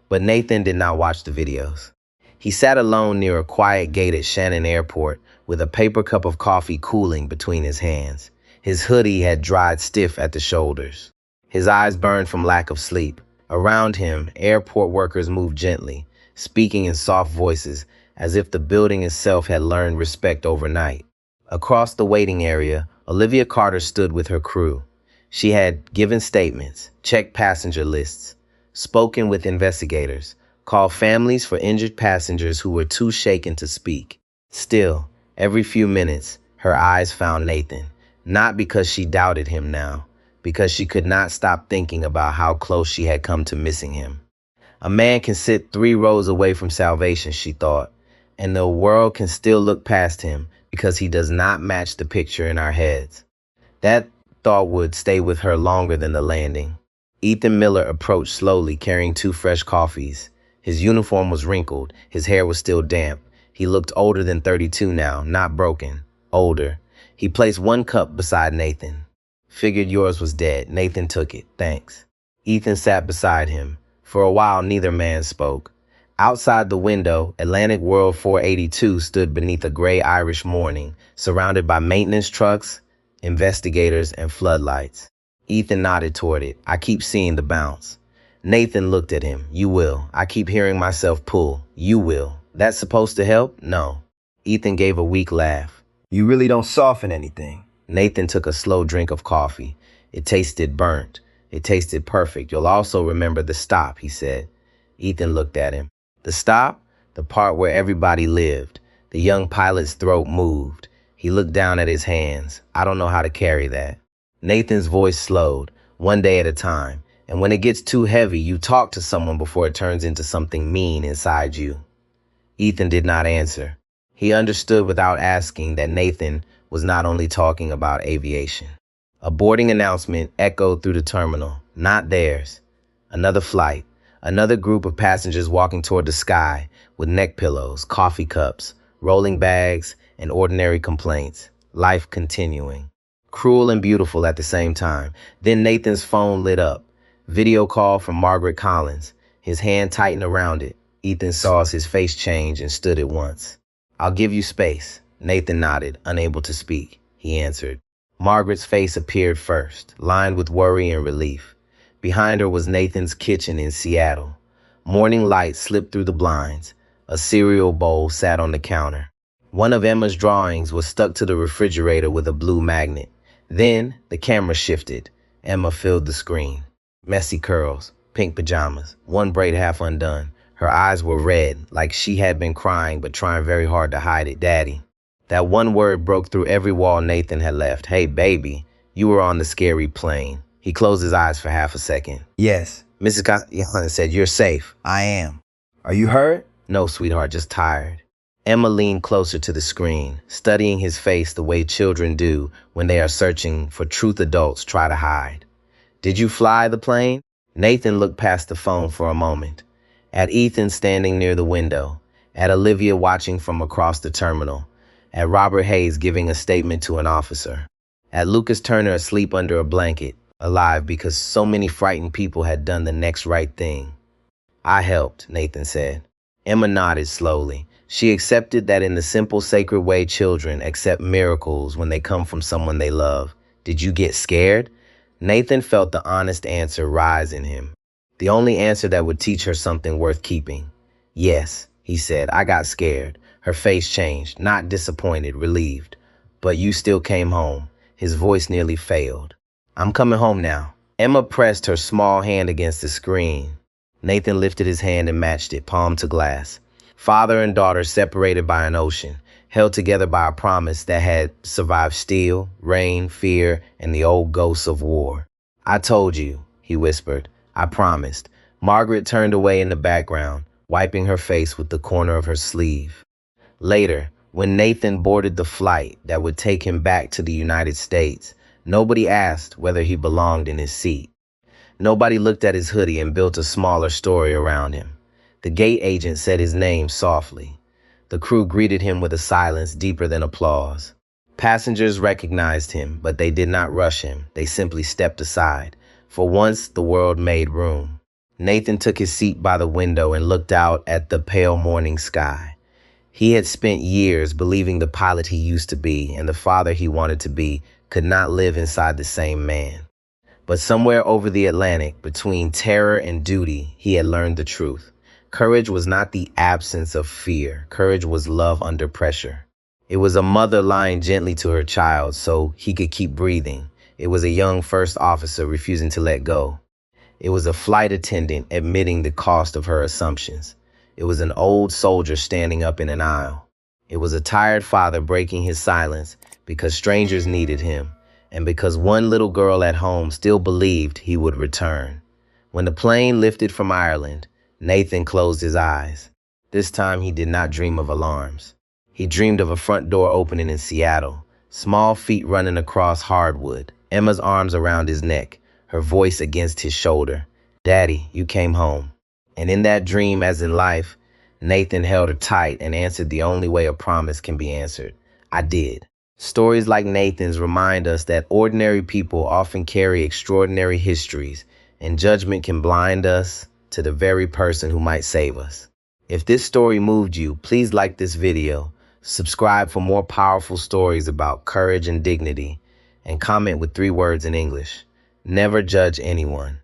But Nathan did not watch the videos. He sat alone near a quiet gate at Shannon Airport with a paper cup of coffee cooling between his hands. His hoodie had dried stiff at the shoulders. His eyes burned from lack of sleep. Around him, airport workers moved gently, speaking in soft voices as if the building itself had learned respect overnight. Across the waiting area, Olivia Carter stood with her crew. She had given statements, checked passenger lists, spoken with investigators, called families for injured passengers who were too shaken to speak. Still, every few minutes, her eyes found Nathan, not because she doubted him now, because she could not stop thinking about how close she had come to missing him. A man can sit 3 rows away from salvation, she thought, and the world can still look past him because he does not match the picture in our heads. That thought would stay with her longer than the landing. Ethan Miller approached slowly, carrying 2 fresh coffees. His uniform was wrinkled. His hair was still damp. He looked older than 32 now, not broken. Older. He placed 1 cup beside Nathan. Figured yours was dead. Nathan took it. Thanks. Ethan sat beside him. For a while, neither man spoke. Outside the window, Atlantic World 482 stood beneath a gray Irish morning, surrounded by maintenance trucks, investigators, and floodlights. Ethan nodded toward it. I keep seeing the bounce. Nathan looked at him. You will. I keep hearing myself pull. You will. That's supposed to help? No. Ethan gave a weak laugh. You really don't soften anything. Nathan took a slow drink of coffee. It tasted burnt. It tasted perfect. You'll also remember the stop, he said. Ethan looked at him. The stop? The part where everybody lived. The young pilot's throat moved. He looked down at his hands. I don't know how to carry that. Nathan's voice slowed, 1 day at a time. And when it gets too heavy, you talk to someone before it turns into something mean inside you. Ethan did not answer. He understood without asking that Nathan was not only talking about aviation. A boarding announcement echoed through the terminal. Not theirs. Another flight. Another group of passengers walking toward the sky with neck pillows, coffee cups, rolling bags, and ordinary complaints. Life continuing. Cruel and beautiful at the same time. Then Nathan's phone lit up. Video call from Margaret Collins. His hand tightened around it. Ethan saw his face change and stood at once. I'll give you space. Nathan nodded, unable to speak. He answered. Margaret's face appeared first, lined with worry and relief. Behind her was Nathan's kitchen in Seattle. Morning light slipped through the blinds. A cereal bowl sat on the counter. One of Emma's drawings was stuck to the refrigerator with a blue magnet. Then the camera shifted. Emma filled the screen. Messy curls, pink pajamas, one braid half undone. Her eyes were red, like she had been crying but trying very hard to hide it. Daddy. That one word broke through every wall Nathan had left. Hey, baby, you were on the scary plane. He closed his eyes for half a second. Yes, Mrs. Castellanos said, you're safe. I am. Are you hurt? No, sweetheart, just tired. Emma leaned closer to the screen, studying his face the way children do when they are searching for truth adults try to hide. Did you fly the plane? Nathan looked past the phone for a moment. At Ethan standing near the window. At Olivia watching from across the terminal. At Robert Hayes giving a statement to an officer. At Lucas Turner asleep under a blanket, alive because so many frightened people had done the next right thing. I helped, Nathan said. Emma nodded slowly. She accepted that in the simple, sacred way children accept miracles when they come from someone they love. Did you get scared? Nathan felt the honest answer rise in him. The only answer that would teach her something worth keeping. Yes, he said, I got scared. Her face changed, not disappointed, relieved. But you still came home. His voice nearly failed. I'm coming home now. Emma pressed her small hand against the screen. Nathan lifted his hand and matched it, palm to glass. Father and daughter separated by an ocean, held together by a promise that had survived steel, rain, fear, and the old ghosts of war. I told you, he whispered. I promised. Margaret turned away in the background, wiping her face with the corner of her sleeve. Later, when Nathan boarded the flight that would take him back to the United States, nobody asked whether he belonged in his seat. Nobody looked at his hoodie and built a smaller story around him. The gate agent said his name softly. The crew greeted him with a silence deeper than applause. Passengers recognized him, but they did not rush him. They simply stepped aside. For once, the world made room. Nathan took his seat by the window and looked out at the pale morning sky. He had spent years believing the pilot he used to be and the father he wanted to be could not live inside the same man. But somewhere over the Atlantic, between terror and duty, he had learned the truth. Courage was not the absence of fear. Courage was love under pressure. It was a mother lying gently to her child so he could keep breathing. It was a young first officer refusing to let go. It was a flight attendant admitting the cost of her assumptions. It was an old soldier standing up in an aisle. It was a tired father breaking his silence because strangers needed him and because one little girl at home still believed he would return. When the plane lifted from Ireland, Nathan closed his eyes. This time he did not dream of alarms. He dreamed of a front door opening in Seattle, small feet running across hardwood, Emma's arms around his neck, her voice against his shoulder. Daddy, you came home. And in that dream, as in life, Nathan held her tight and answered the only way a promise can be answered. I did. Stories like Nathan's remind us that ordinary people often carry extraordinary histories, and judgment can blind us to the very person who might save us. If this story moved you, please like this video, subscribe for more powerful stories about courage and dignity, and comment with 3 words in English. Never judge anyone.